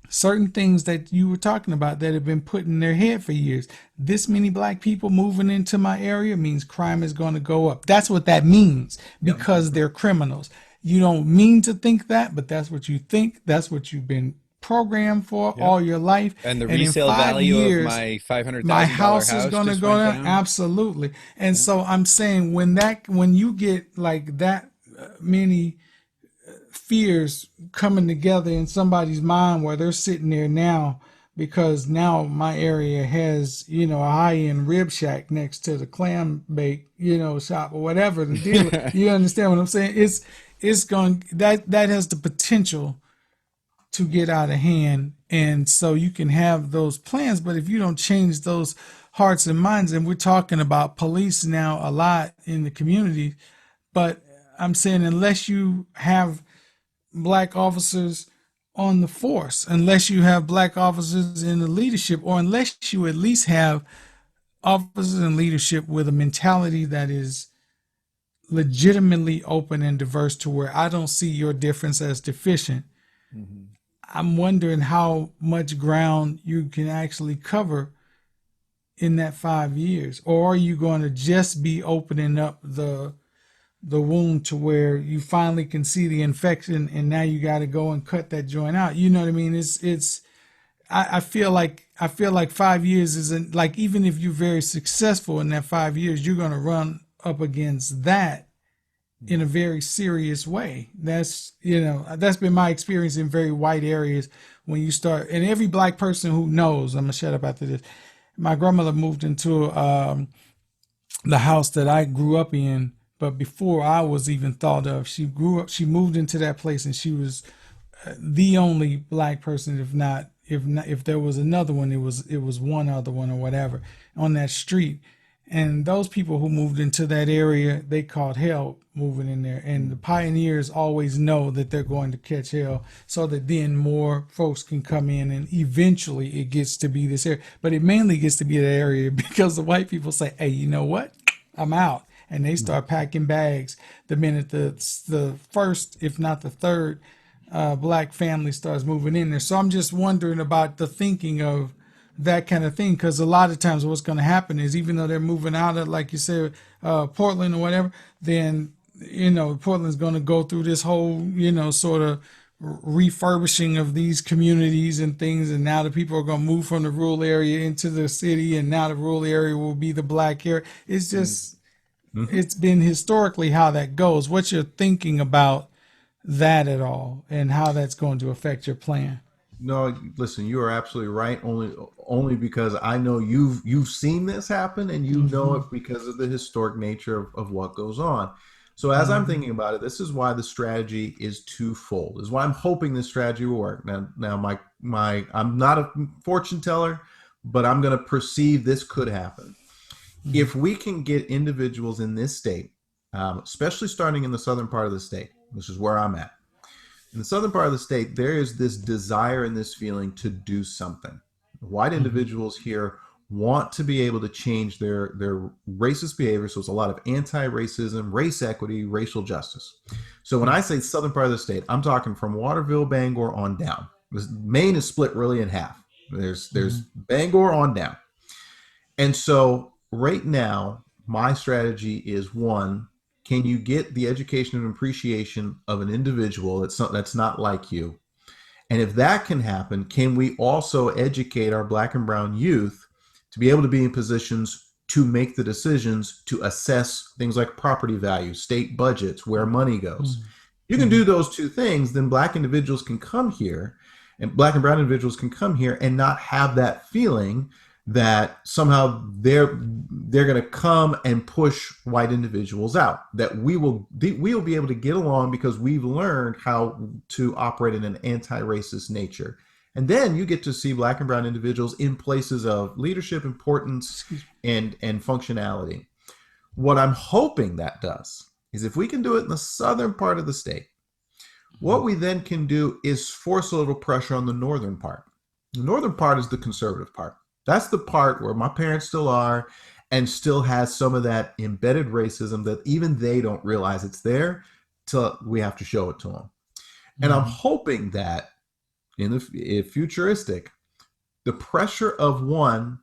A: certain things that you were talking about that have been put in their head for years. This many black people moving into my area means crime is going to go up. That's what that means, because they're criminals. You don't mean to think that, but that's what you think. That's what you've been programmed for all your life.
C: And the resale value of my $500,000
A: my house is
C: house
A: going to go down. Absolutely. And so I'm saying when you get like that many fears coming together in somebody's mind where they're sitting there now, because now my area has, a high-end rib shack next to the clam bake, shop or whatever the deal. You understand what I'm saying? It's going, that has the potential to get out of hand. And so you can have those plans, but if you don't change those hearts and minds, and we're talking about police now a lot in the community, but I'm saying unless you have black officers on the force, unless you have black officers in the leadership, or unless you at least have officers in leadership with a mentality that is legitimately open and diverse, to where I don't see your difference as deficient. I'm wondering how much ground you can actually cover in that 5 years, or are you going to just be opening up the wound to where you finally can see the infection and now you got to go and cut that joint out? You know what I mean? I feel like 5 years isn't, like, even if you're very successful in that 5 years, you're going to run up against that in a very serious way. That's been my experience in very white areas. When you start, and every black person who knows, I'm gonna shut up after this. My grandmother moved into the house that I grew up in, but before I was even thought of, she moved into that place, and she was the only black person, if there was another one, it was one other one or whatever on that street. And those people who moved into that area, they caught hell moving in there. And the pioneers always know that they're going to catch hell, so that then more folks can come in, and eventually it gets to be this area. But it mainly gets to be that area because the white people say, hey, you know what? I'm out. And they start packing bags the minute the first, if not the third, black family starts moving in there. So I'm just wondering about the thinking of that kind of thing, because a lot of times what's going to happen is, even though they're moving out of, like you said, Portland or whatever, then Portland's going to go through this whole sort of refurbishing of these communities and things, and now the people are going to move from the rural area into the city, and now the rural area will be the black area. It's just it's been historically how that goes. What's your thinking about that at all, and how that's going to affect your plan?
D: No, listen, you are absolutely right. Only because I know you've seen this happen, and you know it because of the historic nature of what goes on. So as I'm thinking about it, this is why the strategy is twofold. This is why I'm hoping this strategy will work. Now my I'm not a fortune teller, but I'm going to perceive this could happen. If we can get individuals in this state especially starting in the southern part of the state. This is where I'm at. In the southern part of the state, there is this desire and this feeling to do something. White
A: Mhm.
D: individuals here want to be able to change their racist behavior. So it's a lot of anti-racism, race equity, racial justice. So when I say southern part of the state, I'm talking from Waterville, Bangor on down. Maine is split really in half. There's
A: Mhm.
D: Bangor on down. And so right now, my strategy is one, can you get the education and appreciation of an individual that's not like you? And if that can happen, can we also educate our black and brown youth to be able to be in positions to make the decisions to assess things like property values, state budgets, where money goes?
A: Mhm.
D: You can do
A: Mhm.
D: those two things, then black individuals can come here and black and brown individuals can come here and not have that feeling that somehow they're going to come and push white individuals out, that we will be able to get along because we've learned how to operate in an anti-racist nature. And then you get to see black and brown individuals in places of leadership, importance,
A: Excuse
D: and functionality. What I'm hoping that does is if we can do it in the southern part of the state, what
A: me.
D: we then can do is force a little pressure on the northern part. The northern part is the conservative part. That's the part where my parents still are and still has some of that embedded racism that even they don't realize it's there till we have to show it to them. And I'm
A: Mhm.
D: hoping that in the if futuristic, the pressure of one,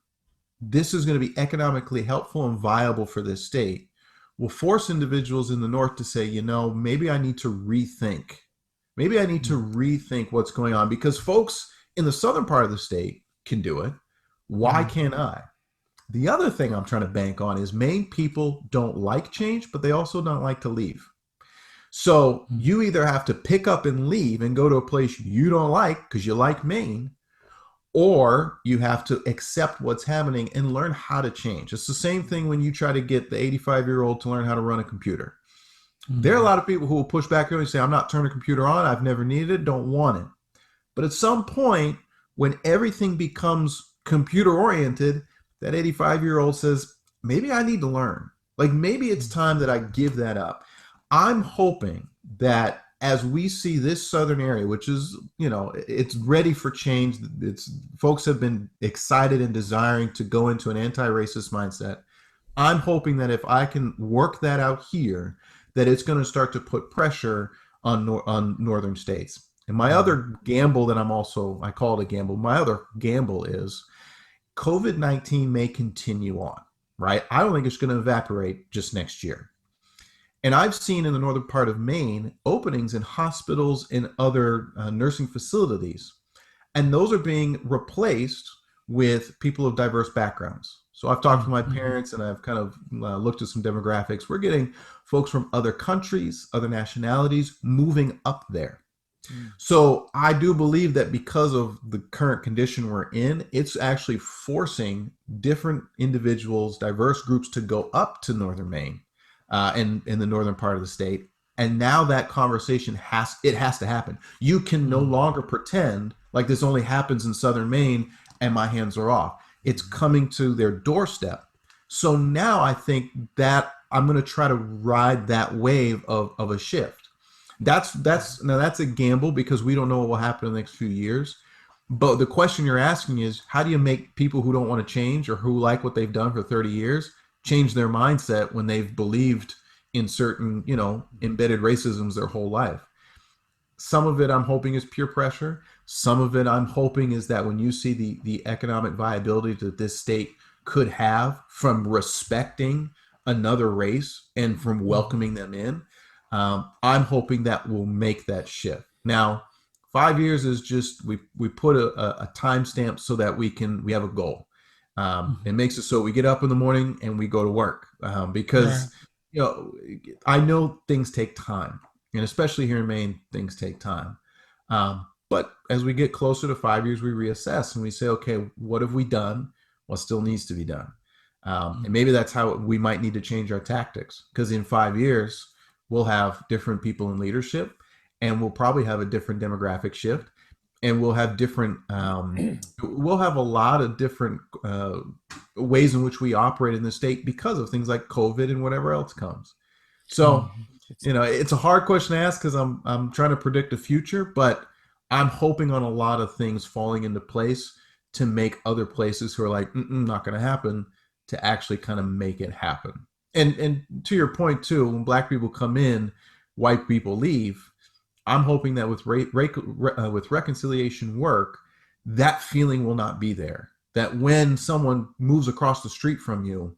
D: this is going to be economically helpful and viable for this state, will force individuals in the north to say, maybe I need to rethink. Maybe I need to
A: Mhm.
D: rethink what's going on because folks in the southern part of the state can do it. Why
A: Mhm.
D: can't I? The other thing I'm trying to bank on is Maine people don't like change, but they also don't like to leave. So
A: Mhm.
D: you either have to pick up and leave and go to a place you don't like because you like Maine, or you have to accept what's happening and learn how to change. It's the same thing when you try to get the 85-year-old to learn how to run a computer. There are a
A: Mhm.
D: lot of people who will push back and say, I'm not turning a computer on. I've never needed it, don't want it. But at some point, when everything becomes computer oriented, that 85-year-old says, maybe I need to learn. Like maybe it's
A: Mhm.
D: time that I give that up. I'm hoping that as we see this southern area, which is, it's ready for change, it's folks have been excited and desiring to go into an anti-racist mindset. I'm hoping that if I can work that out here, that it's going to start to put pressure on northern states. And my
A: Mhm.
D: other gamble that I call it a gamble. My other gamble is COVID-19 may continue on, right? I don't think it's going to evaporate just next year. And I've seen in the northern part of Maine openings in hospitals and other nursing facilities, and those are being replaced with people of diverse backgrounds. So I've talked to my
A: Mhm.
D: parents and I've kind of looked at some demographics. We're getting folks from other countries, other nationalities moving up there.
C: Mm.
D: So I do believe that because of the current condition we're in, it's actually forcing different individuals, diverse groups to go up to northern Maine and in the northern part of the state. And now that conversation has to happen. You can no
A: Mhm.
D: longer pretend like this only happens in southern Maine and my hands are off. It's coming to their doorstep. So now I think that I'm going to try to ride that wave of a shift. That's a gamble because we don't know what will happen in the next few years. But the question you're asking is, how do you make people who don't want to change or who like what they've done for 30 years change their mindset when they've believed in certain, embedded racisms their whole life? Some of it I'm hoping is peer pressure. Some of it I'm hoping is that when you see the economic viability that this state could have from respecting another race and from
A: Mhm.
D: welcoming them in, I'm hoping that will make that shift. Now, 5 years is just we put a timestamp so that we have a goal. It
A: Mhm.
D: makes it so we get up in the morning and we go to work
A: Right.
D: because you know I know things take time, and especially here in Maine, things take time. But as we get closer to 5 years, we reassess and we say, okay, what have we done? What still needs to be done? And
A: Mhm.
D: maybe that's how we might need to change our tactics because in 5 years, we'll have different people in leadership and we'll probably have a different demographic shift and we'll have a lot of different ways in which we operate in the state because of things like COVID and whatever else comes. So, it's a hard question to ask because I'm trying to predict the future, but I'm hoping on a lot of things falling into place to make other places who are like, not going to happen, to actually kind of make it happen. And to your point too, when black people come in, white people leave. I'm hoping that with reconciliation work, that feeling will not be there. That when someone moves across the street from you,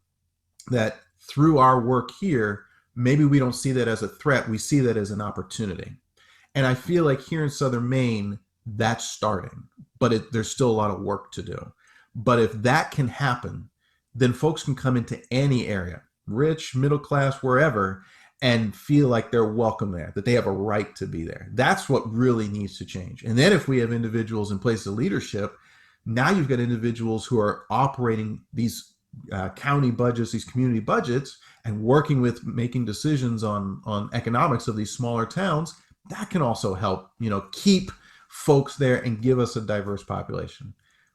D: that through our work here, maybe we don't see that as a threat. We see that as an opportunity. And I feel like here in Southern Maine, that's starting, but there's still a lot of work to do. But if that can happen, then folks can come into any area, rich, middle class, wherever, and feel like they're welcome there, that they have a right to be there. That's what really needs to change. And then if we have individuals in place of leadership, now you've got individuals who are operating these county budgets, these community budgets, and working with making decisions on economics of these smaller towns. That can also help, keep folks there and give us a diverse population.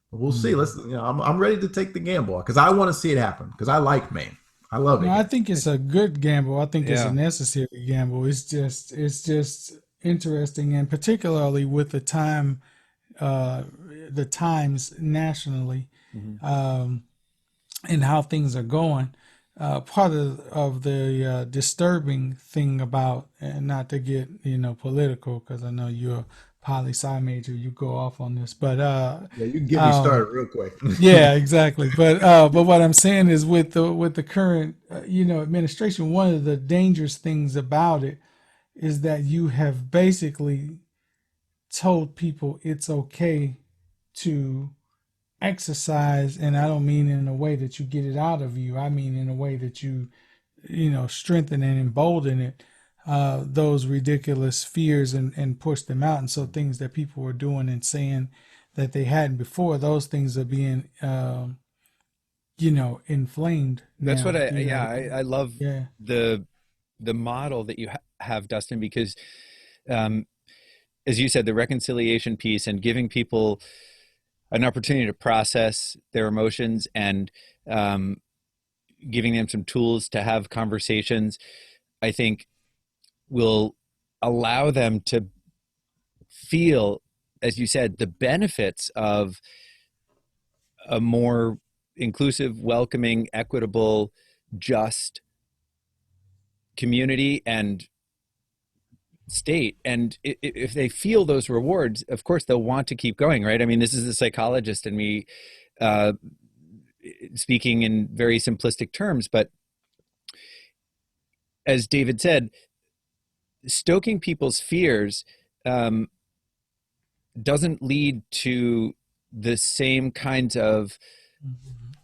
D: But we'll see. I'm ready to take the gamble because I want to see it happen because I like Maine. I love it.
A: No, I think it's a good gamble. I think it's a
C: Yeah.
A: necessary gamble. It's just interesting, and particularly with the times nationally, and how things are going. Part of the disturbing thing about, and not to get political, because I know you're a poli sci major, you go off on this, but
D: Yeah, you can get me started real quick.
A: yeah, exactly. But what I'm saying is with the current administration, one of the dangerous things about it is that you have basically told people it's okay to exercise, and I don't mean in a way that you get it out of you. I mean in a way that you strengthen and embolden it, those ridiculous fears, and push them out. And so things that people were doing and saying that they hadn't before, those things are being inflamed
C: That's what
A: now.
C: I love
A: Yeah.
C: the model that you have, Dustin, because um, as you said, the reconciliation piece and giving people an opportunity to process their emotions and giving them some tools to have conversations, I think will allow them to feel, as you said, the benefits of a more inclusive, welcoming, equitable, just community and state. And if they feel those rewards, of course they'll want to keep going, right? I mean, this is a psychologist and me speaking in very simplistic terms, but as David said, stoking people's fears doesn't lead to the same kinds of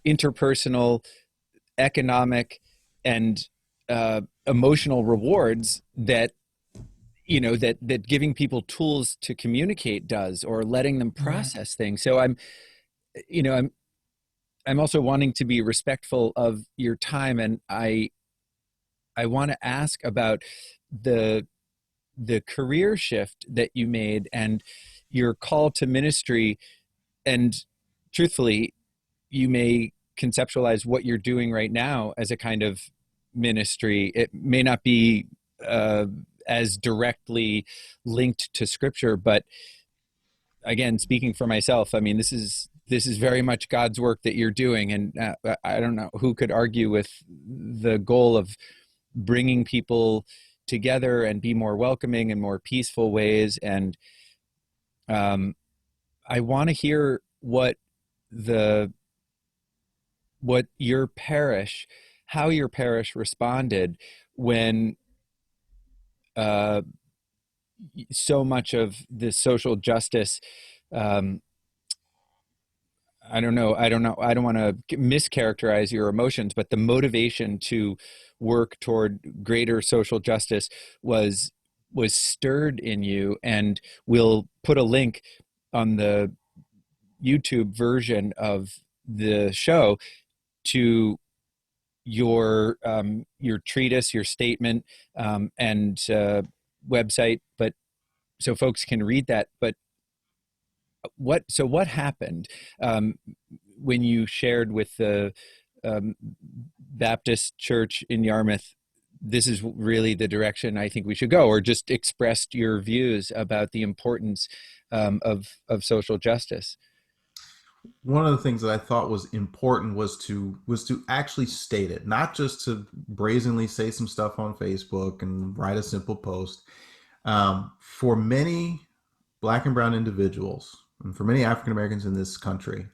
C: interpersonal, economic, and emotional rewards that that giving people tools to communicate does, or letting them process things. So I'm also wanting to be respectful of your time, and I want to ask about the career shift that you made and your call to ministry. And truthfully, you may conceptualize what you're doing right now as a kind of ministry. It may not be as directly linked to scripture, but again, speaking for myself, I mean, this is very much God's work that you're doing. And I don't know who could argue with the goal of bringing people together and be more welcoming and more peaceful ways. And I want to hear what your parish, how your parish responded when so much of the social justice, I don't know. I don't want to mischaracterize your emotions, but the motivation to work toward greater social justice was stirred in you. And we'll put a link on the YouTube version of the show to your treatise, your statement, and website, but so folks can read that. But what happened when you shared with the Baptist Church in Yarmouth this is really the direction I think we should go, or just expressed your views about the importance of social justice.
D: One of the things that I thought was important was to actually state it, not just to brazenly say some stuff on Facebook and write a simple post. For many Black and brown individuals, and for many African Americans in this country,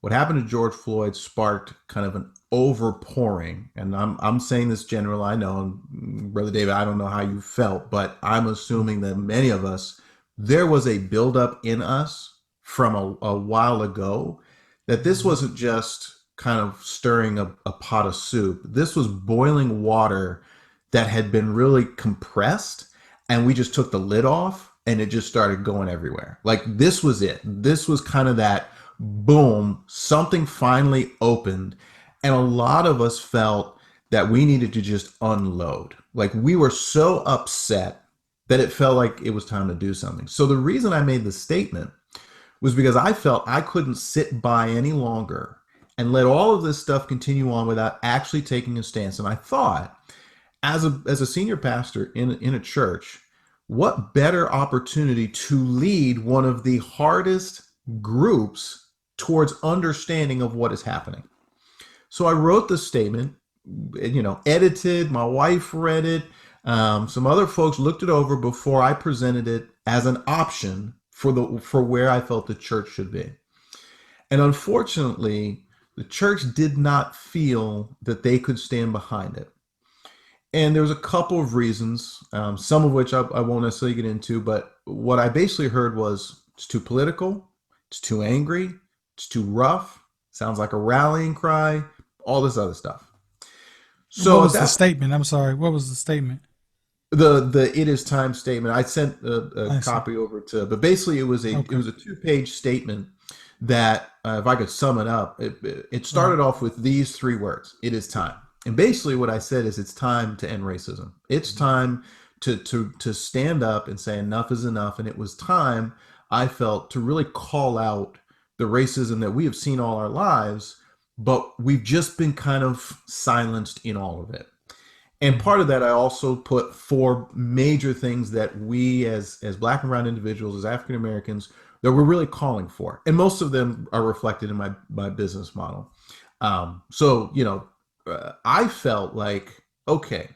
D: what happened to George Floyd sparked kind of an overpouring. And I'm saying this general, I know, and Brother David, I don't know how you felt, but I'm assuming that many of us, there was a buildup in us from a while ago that this wasn't just kind of stirring a pot of soup. This was boiling water that had been really compressed, and we just took the lid off and it just started going everywhere. Like, this was it. This was kind of that boom, something finally opened. And a lot of us felt that we needed to just unload. Like, we were so upset that it felt like it was time to do something. So the reason I made the statement was because I felt I couldn't sit by any longer and let all of this stuff continue on without actually taking a stance. And I thought, as a senior pastor in a church, what better opportunity to lead one of the hardest groups towards understanding of what is happening. So I wrote the statement, edited, my wife read it. Some other folks looked it over before I presented it as an option for where I felt the church should be. And unfortunately, the church did not feel that they could stand behind it. And there was a couple of reasons, some of which I won't necessarily get into, but what I basically heard was, it's too political, it's too angry, it's too rough, sounds like a rallying cry, all this other stuff. So
A: what was the statement? I'm sorry. What was the statement?
D: The "it is time" statement. I sent a copy over but basically it was a 2-page statement that, if I could sum it up, it started off with these 3 words: "It is time." And basically what I said is, it's time to end racism. It's time to stand up and say enough is enough. And it was time, I felt, to really call out the racism that we have seen all our lives, but we've just been kind of silenced in all of it. And part of that, I also put 4 major things that we as Black and brown individuals, as African Americans, that we're really calling for. And most of them are reflected in my business model. I felt like, okay,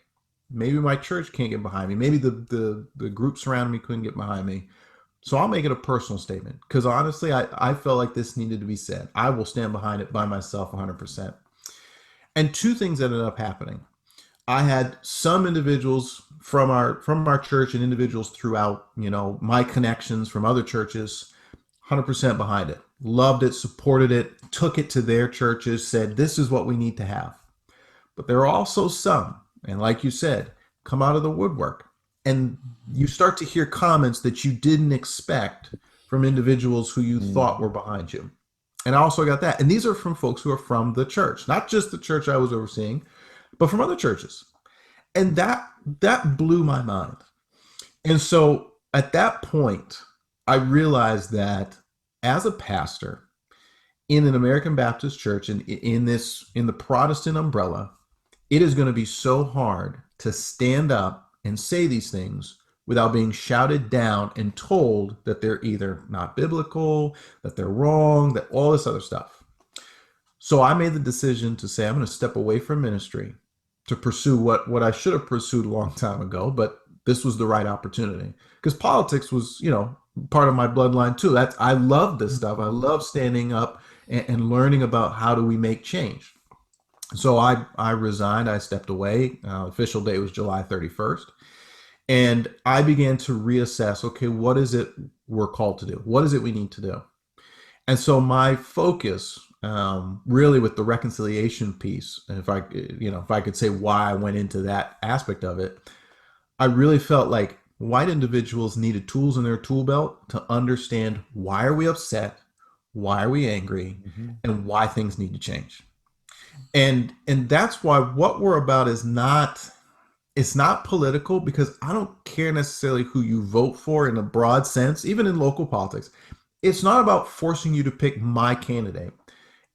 D: maybe my church can't get behind me. Maybe the group surrounding me couldn't get behind me. So I'll make it a personal statement, because honestly, I felt like this needed to be said. I will stand behind it by myself 100%. And 2 things ended up happening. I had some individuals from our church and individuals throughout, my connections from other churches, 100% behind it, loved it, supported it, took it to their churches, said, this is what we need to have. But there are also some, and like you said, come out of the woodwork, and you start to hear comments that you didn't expect from individuals who you thought were behind you. And I also got that. And these are from folks who are from the church, not just the church I was overseeing, but from other churches. And that blew my mind. And so at that point, I realized that as a pastor in an American Baptist church, and in the Protestant umbrella, it is going to be so hard to stand up and say these things without being shouted down and told that they're either not biblical, that they're wrong, that all this other stuff. So I made the decision to say, I'm going to step away from ministry to pursue what I should have pursued a long time ago, but this was the right opportunity, because politics was, part of my bloodline too. I love this stuff. I love standing up and learning about how do we make change. So I resigned. I stepped away. Official date was July 31st. And I began to reassess, okay, what is it we're called to do? What is it we need to do? And so my focus, really with the reconciliation piece, and if I could say why I went into that aspect of it, I really felt like white individuals needed tools in their tool belt to understand, why are we upset? Why are we angry? And why things need to change. And that's why what we're about is it's not political, because I don't care necessarily who you vote for in a broad sense, even in local politics. It's not about forcing you to pick my candidate.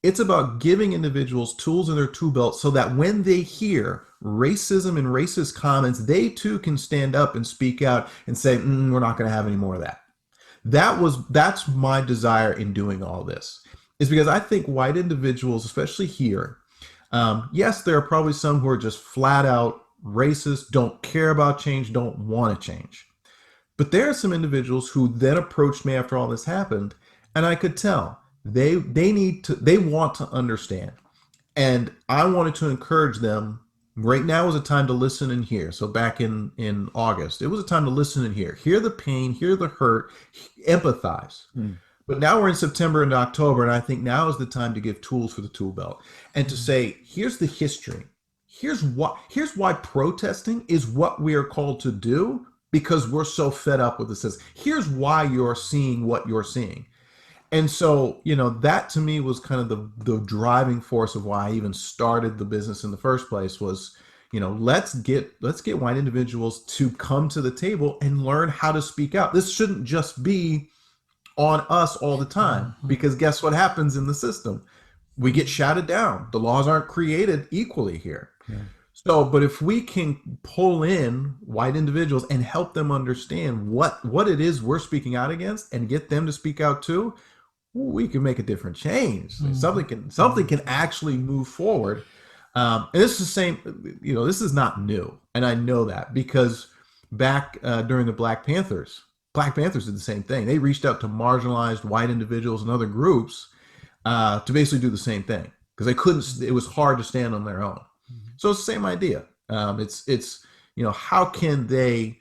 D: It's about giving individuals tools in their tool belt so that when they hear racism and racist comments, they too can stand up and speak out and say, we're not going to have any more of that. That's my desire in doing all this, is because I think white individuals, especially here, yes, there are probably some who are just flat out racist, don't care about change, don't want to change. But there are some individuals who then approached me after all this happened, and I could tell they want to understand. And I wanted to encourage them. Right now is a time to listen and hear. So back in August, it was a time to listen and hear the pain, hear the hurt, empathize. But now we're in September and October, and I think now is the time to give tools for the tool belt and to say, here's the history. Here's why protesting is what we are called to do, because we're so fed up with this. Here's why you're seeing what you're seeing. And so, that to me was kind of the driving force of why I even started the business in the first place was, let's get white individuals to come to the table and learn how to speak out. This shouldn't just be on us all the time, because guess what happens in the system? We get shouted down. The laws aren't created equally here. Yeah. So, but if we can pull in white individuals and help them understand what it is we're speaking out against and get them to speak out too, we can make a different change. Something can actually move forward. And this is the same, this is not new. And I know that because back during the Black Panthers did the same thing. They reached out to marginalized white individuals and other groups to basically do the same thing because they couldn't, it was hard to stand on their own. So it's the same idea. It's how can they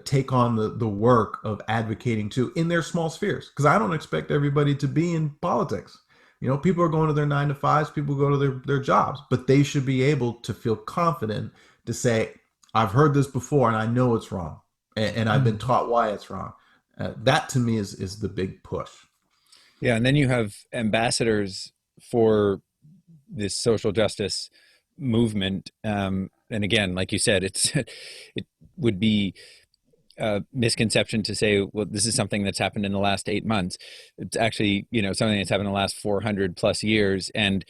D: take on the work of advocating too in their small spheres? Because I don't expect everybody to be in politics. People are going to their 9 to 5s, people go to their jobs, but they should be able to feel confident to say, I've heard this before and I know it's wrong. And I've been taught why it's wrong. That to me is the big push.
C: Yeah. And then you have ambassadors for this social justice movement. And again, like you said, it would be a misconception to say, well, this is something that's happened in the last 8 months. It's actually, something that's happened in the last 400 plus years. And,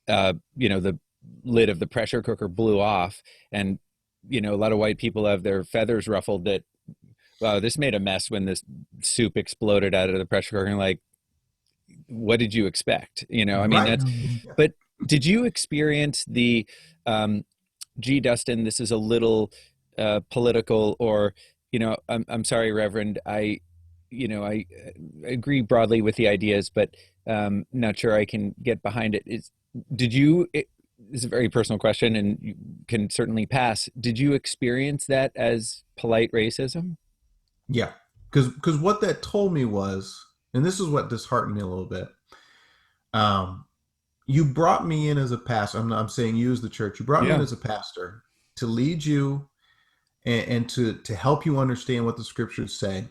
C: the lid of the pressure cooker blew off, and, a lot of white people have their feathers ruffled that, wow, this made a mess when this soup exploded out of the pressure cooker. And like, what did you expect?
D: Right.
C: But did you experience the, gee, Dustin, this is a little political, or, I'm sorry, Reverend, I agree broadly with the ideas, but not sure I can get behind it. It's a very personal question and you can certainly pass. Did you experience that as polite racism?
D: Yeah, because what that told me was, and this is what disheartened me a little bit. You brought me in as a pastor. I'm saying you as the church. You brought me in as a pastor to lead you and to help you understand what the scriptures say.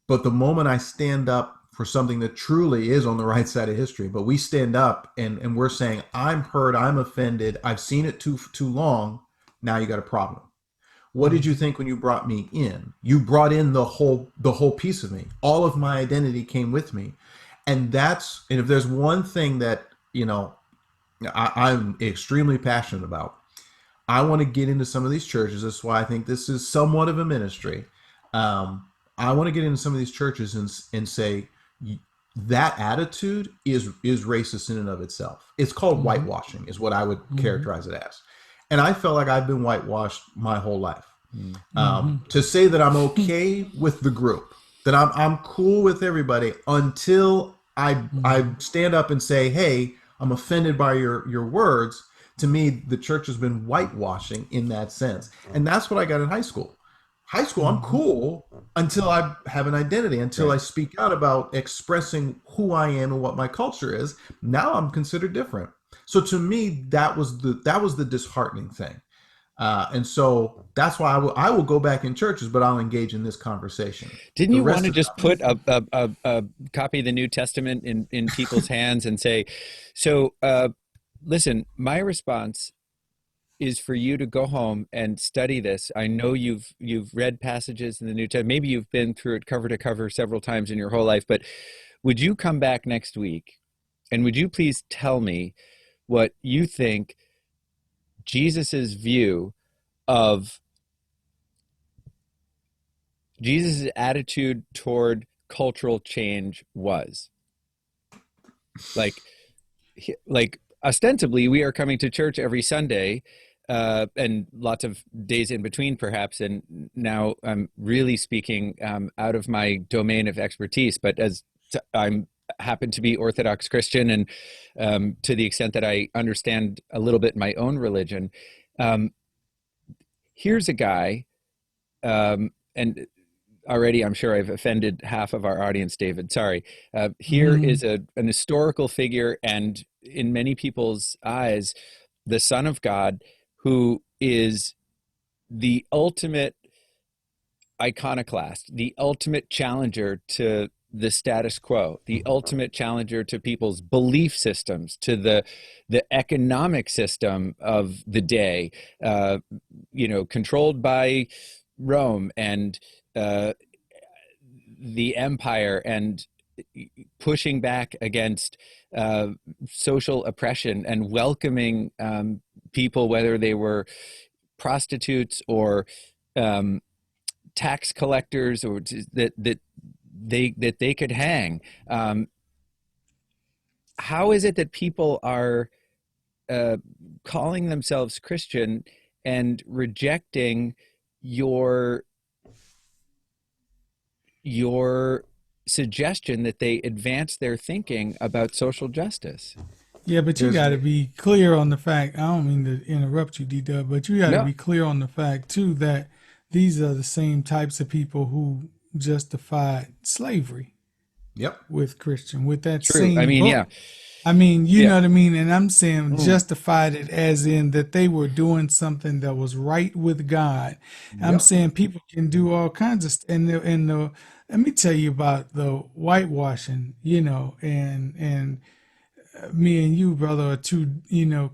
D: But the moment I stand up for something that truly is on the right side of history, but we stand up and we're saying, I'm hurt, I'm offended, I've seen it too long, now you got a problem. What did you think when you brought me in? You brought in the whole piece of me. All of my identity came with me. And if there's one thing that, I'm extremely passionate about, I want to get into some of these churches. That's why I think this is somewhat of a ministry. I want to get into some of these churches and say that attitude is racist in and of itself. It's called whitewashing, is what I would characterize it as. And I felt like I've been whitewashed my whole life. To say that I'm okay with the group, that I'm cool with everybody until I stand up and say, hey, I'm offended by your words. To me, the church has been whitewashing in that sense. And that's what I got in high school. I'm cool until I have an identity, until I speak out about expressing who I am and what my culture is. Now I'm considered different. So to me, that was the disheartening thing. And so that's why I will go back in churches, but I'll engage in this conversation.
C: Didn't you want to just put a copy of the New Testament in people's hands and say, so listen, my response is for you to go home and study this. I know you've read passages in the New Testament. Maybe you've been through it cover to cover several times in your whole life, but would you come back next week And would you please tell me what you think Jesus's view of Jesus' attitude toward cultural change was? Like, like ostensibly, we are coming to church every Sunday, and lots of days in between, perhaps. And now I'm really speaking out of my domain of expertise, but as I'm happen to be Orthodox Christian, and to the extent that I understand a little bit my own religion, um, here's a guy, and already I'm sure I've offended half of our audience, David. Sorry. Here
A: Mm,
C: is an historical figure, and in many people's eyes, the Son of God, who is the ultimate iconoclast, the ultimate challenger to the status quo, the ultimate challenger to people's belief systems, to the economic system of the day, uh, controlled by Rome and uh, the empire, and pushing back against uh, social oppression and welcoming people, whether they were prostitutes or um, tax collectors, or that they could hang. Um, how is it that people are uh, calling themselves Christian and rejecting your your suggestion that they advance their thinking about social justice?
A: yeah, but you
D: There's
A: got to be clear on the fact. I don't mean to interrupt you, D Dub, but you got to
C: No,
A: be clear on the fact too that these are the same types of people who justified slavery
D: yep.
A: with Christian, with that
C: true. I
A: same
C: mean, yeah,
A: book. I mean, you
C: yeah.
A: know what I mean? And I'm saying
C: Mm,
A: justified it as in that they were doing something that was right with God. I'm
D: Yep.
A: saying people can do all kinds of let me tell you about the whitewashing, and me and you, brother, are two,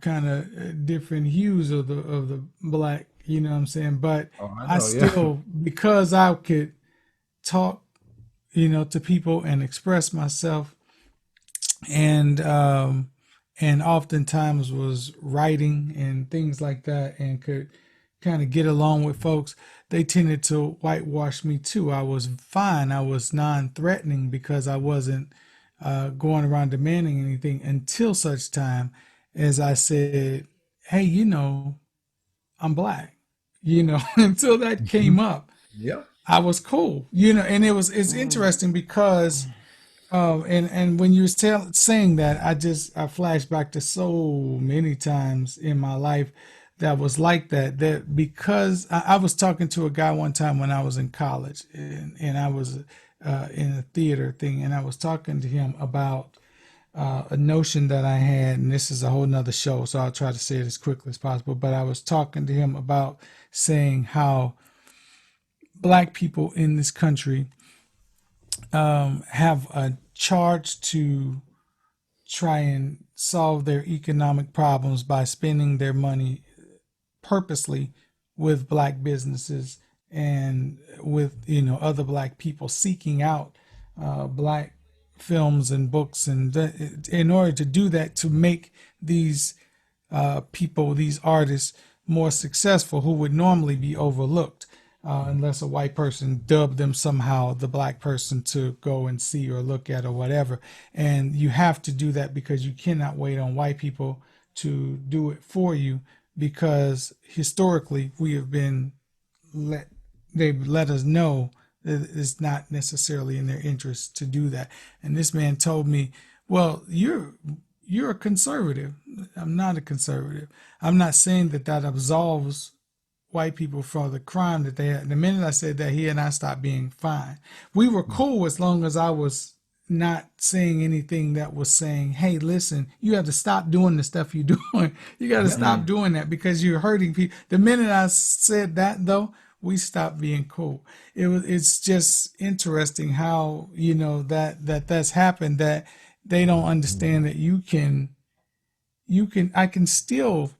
A: kind of different hues of the black, you know what I'm saying? But
D: Oh, I
A: I
D: know. Yeah.
A: still, because I could talk, to people and express myself, and oftentimes was writing and things like that, and could kind of get along with folks, they tended to whitewash me too. I was fine, I was non-threatening because I wasn't going around demanding anything until such time as I said, hey, I'm black, until that came up,
D: Yep.
A: I was cool, and it's interesting because and when you was saying that, I flashed back to so many times in my life that was like that. That because I was talking to a guy one time when I was in college, and I was in a theater thing, and I was talking to him about a notion that I had, and this is a whole nother show, so I'll try to say it as quickly as possible. But I was talking to him about saying how black people in this country have a charge to try and solve their economic problems by spending their money purposely with black businesses and with other black people seeking out black films and books, and in order to do that, to make these people, these artists, more successful, who would normally be overlooked unless a white person dubbed them somehow the black person to go and see or look at or whatever. And you have to do that because you cannot wait on white people to do it for you, because historically we have been let they've let us know that it's not necessarily in their interest to do that. And this man told me, well, you're a conservative. I'm not a conservative. I'm not saying that absolves white people for the crime that they had. The minute I said that, he and I stopped being fine. We were cool as long as I was not saying anything that was saying, hey, listen, you have to stop doing the stuff you're doing. You got to
D: Yep.
A: stop doing that because you're hurting people. The minute I said that, though, we stopped being cool. It's just interesting how, that's happened, that they don't understand that I can still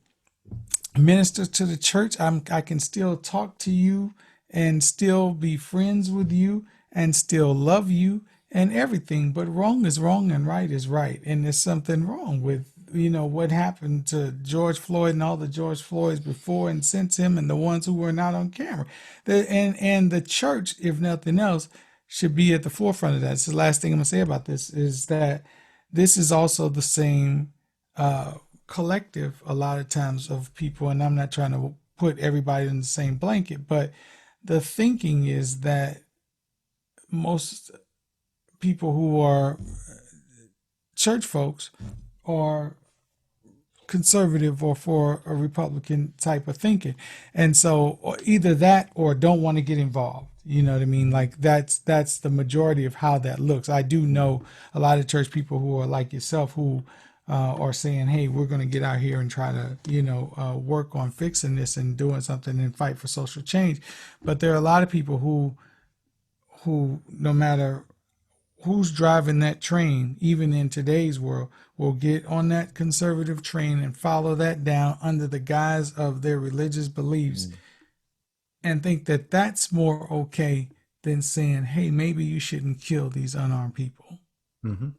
A: minister to the church. I can still talk to you and still be friends with you and still love you and everything, but wrong is wrong and right is right. And there's something wrong with, what happened to George Floyd and all the George Floyds before and since him and the ones who were not on camera. And the church, if nothing else, should be at the forefront of that. It's the last thing I'm gonna say about this is that this is also the same collective a lot of times of people, and I'm not trying to put everybody in the same blanket, but the thinking is that most people who are church folks are conservative or for a Republican type of thinking. And so either that or don't want to get involved. You know what I mean? Like that's the majority of how that looks. I do know a lot of church people who are like yourself who are saying, "Hey, we're going to get out here and try to, work on fixing this and doing something and fight for social change." But there are a lot of people who no matter who's driving that train, even in today's world, will get on that conservative train and follow that down under the guise of their religious beliefs and think that that's more okay than saying, "Hey, maybe you shouldn't kill these unarmed people."
D: Mm-hmm.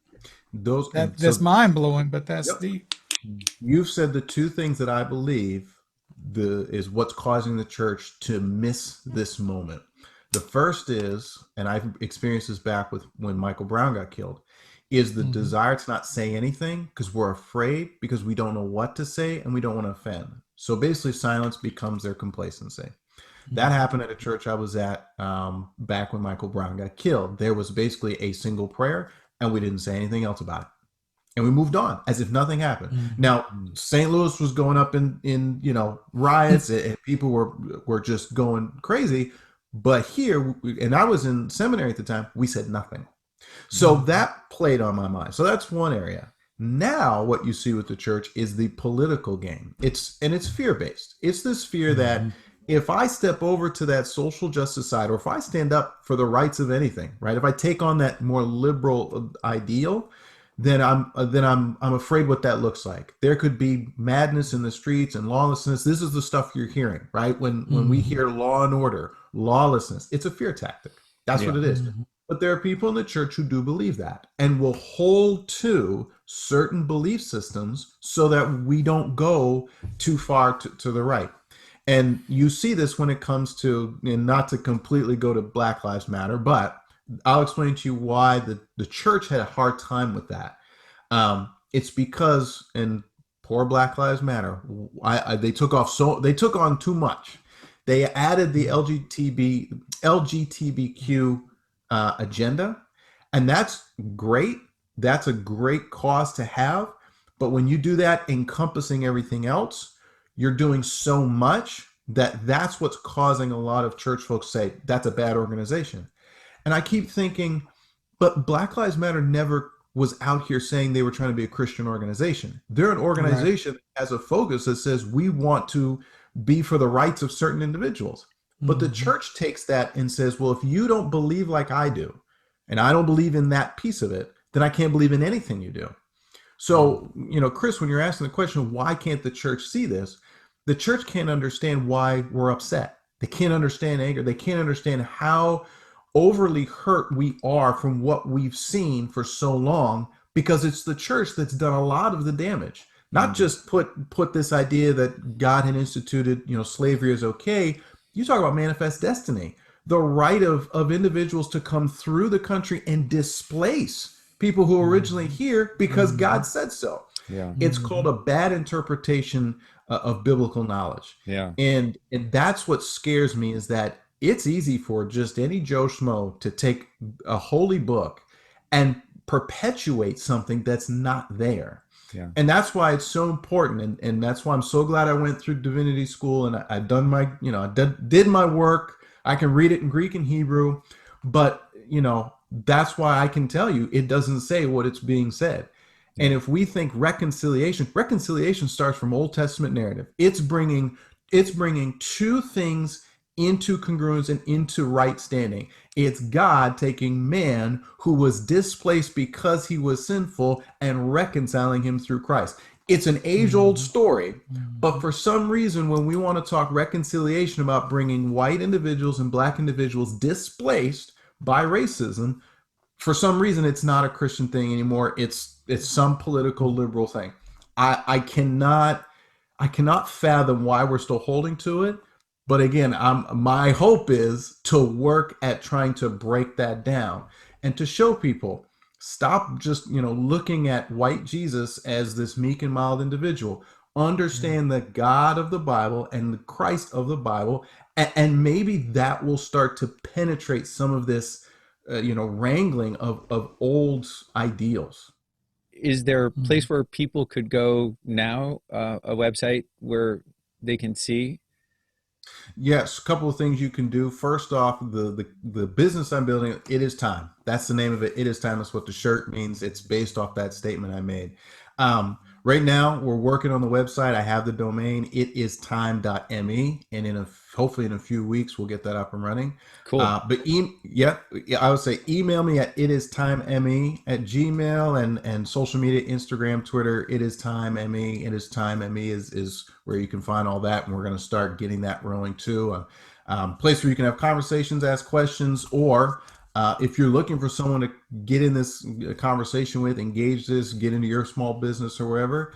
D: Those
A: That's mind blowing, but that's
D: yep.
A: deep.
D: You've said the two things that I believe is what's causing the church to miss this moment. The first is, and I've experienced this back with when Michael Brown got killed, is the desire to not say anything because we're afraid, because we don't know what to say and we don't want to offend. So basically silence becomes their complacency. That happened at a church I was at back when Michael Brown got killed. There was basically a single prayer and we didn't say anything else about it. And we moved on as if nothing happened. Now, St. Louis was going up in riots and people were just going crazy. But here, and I was in seminary at the time, we said nothing. So that played on my mind. So that's one area. Now what you see with the church is the political game. It's fear-based. It's this fear that if I step over to that social justice side, or if I stand up for the rights of anything, right? If I take on that more liberal ideal, then I'm afraid what that looks like. There could be madness in the streets and lawlessness. This is the stuff you're hearing, right? When we hear law and order, lawlessness, it's a fear tactic. That's what it is. But there are people in the church who do believe that and will hold to certain belief systems so that we don't go too far to the right. And you see this when it comes to, and not to completely go to Black Lives Matter, but I'll explain to you why the church had a hard time with that. It's because, and poor Black Lives Matter, they took on too much. They added the LGBTQ agenda, and that's great. That's a great cause to have. But when you do that encompassing everything else, you're doing so much that's what's causing a lot of church folks to say that's a bad organization. And I keep thinking, but Black Lives Matter never was out here saying they were trying to be a Christian organization. They're an organization that has a focus that says we want to be for the rights of certain individuals. But the church takes that and says, well, if you don't believe like I do, and I don't believe in that piece of it, then I can't believe in anything you do. So, Chris, when you're asking the question, why can't the church see this? The church can't understand why we're upset. They can't understand anger. They can't understand how overly hurt we are from what we've seen for so long, because it's the church that's done a lot of the damage. Not just put this idea that God had instituted, slavery is okay. You talk about manifest destiny, the right of individuals to come through the country and displace people who are originally here because God said so.
C: Yeah.
D: It's called a bad interpretation of biblical knowledge.
C: Yeah.
D: And that's what scares me, is that it's easy for just any Joe Schmo to take a holy book and perpetuate something that's not there.
C: Yeah.
D: And that's why it's so important. And that's why I'm so glad I went through divinity school and I've done my, did my work. I can read it in Greek and Hebrew, but that's why I can tell you it doesn't say what it's being said. And if we think reconciliation starts from Old Testament narrative. It's bringing two things into congruence and into right standing. It's God taking man who was displaced because he was sinful and reconciling him through Christ. It's an age-old story, but for some reason, when we want to talk reconciliation about bringing white individuals and black individuals displaced by racism, for some reason it's not a Christian thing anymore. It's some political liberal thing. I cannot fathom why we're still holding to it. But again, my hope is to work at trying to break that down and to show people, stop just, looking at white Jesus as this meek and mild individual. Understand the God of the Bible and the Christ of the Bible, and maybe that will start to penetrate some of this, wrangling of old ideals.
C: Is there a place where people could go now, a website where they can see?
D: Yes, a couple of things you can do. First off, the business I'm building, it is time. That's the name of it. It is time. That's what the shirt means. It's based off that statement I made. Right now, we're working on the website. I have the domain. Itistime.me, and hopefully in a few weeks we'll get that up and running.
C: Cool.
D: But I would say email me at itistimeme@gmail, and social media, Instagram, Twitter, itistimeme. Itistimeme is where you can find all that, and we're going to start getting that rolling too. Place where you can have conversations, ask questions, or if you're looking for someone to get in this conversation with, engage this, get into your small business or wherever,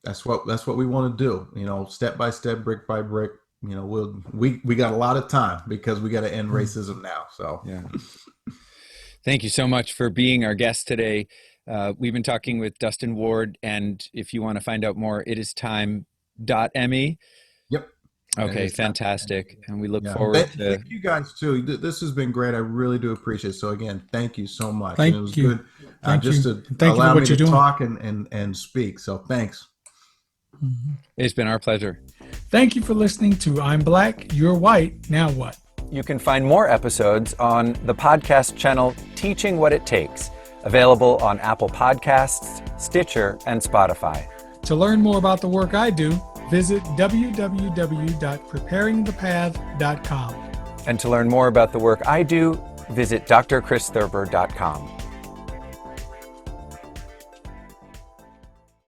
D: that's what we want to do. Step by step, brick by brick. We got a lot of time because we got to end racism now. So
C: yeah. Thank you so much for being our guest today. We've been talking with Dustin Ward, and if you want to find out more, itistime.me.
D: Yep.
C: Okay, fantastic. And we look forward to...
D: Thank you guys too. This has been great. I really do appreciate it. So again, thank you so much.
A: Thank
D: and it was
A: you.
D: good
A: Thank
D: just
A: you.
D: to
A: Thank you
D: allow
A: for what
D: me
A: you're
D: to
A: doing.
D: talk and speak. So thanks.
C: It's been our pleasure.
A: Thank you for listening to I'm Black, You're White, Now What?
B: You can find more episodes on the podcast channel Teaching What It Takes, available on Apple Podcasts, Stitcher, and Spotify.
A: To learn more about the work I do, visit www.preparingthepath.com.
B: And to learn more about the work I do, visit drchristhurber.com.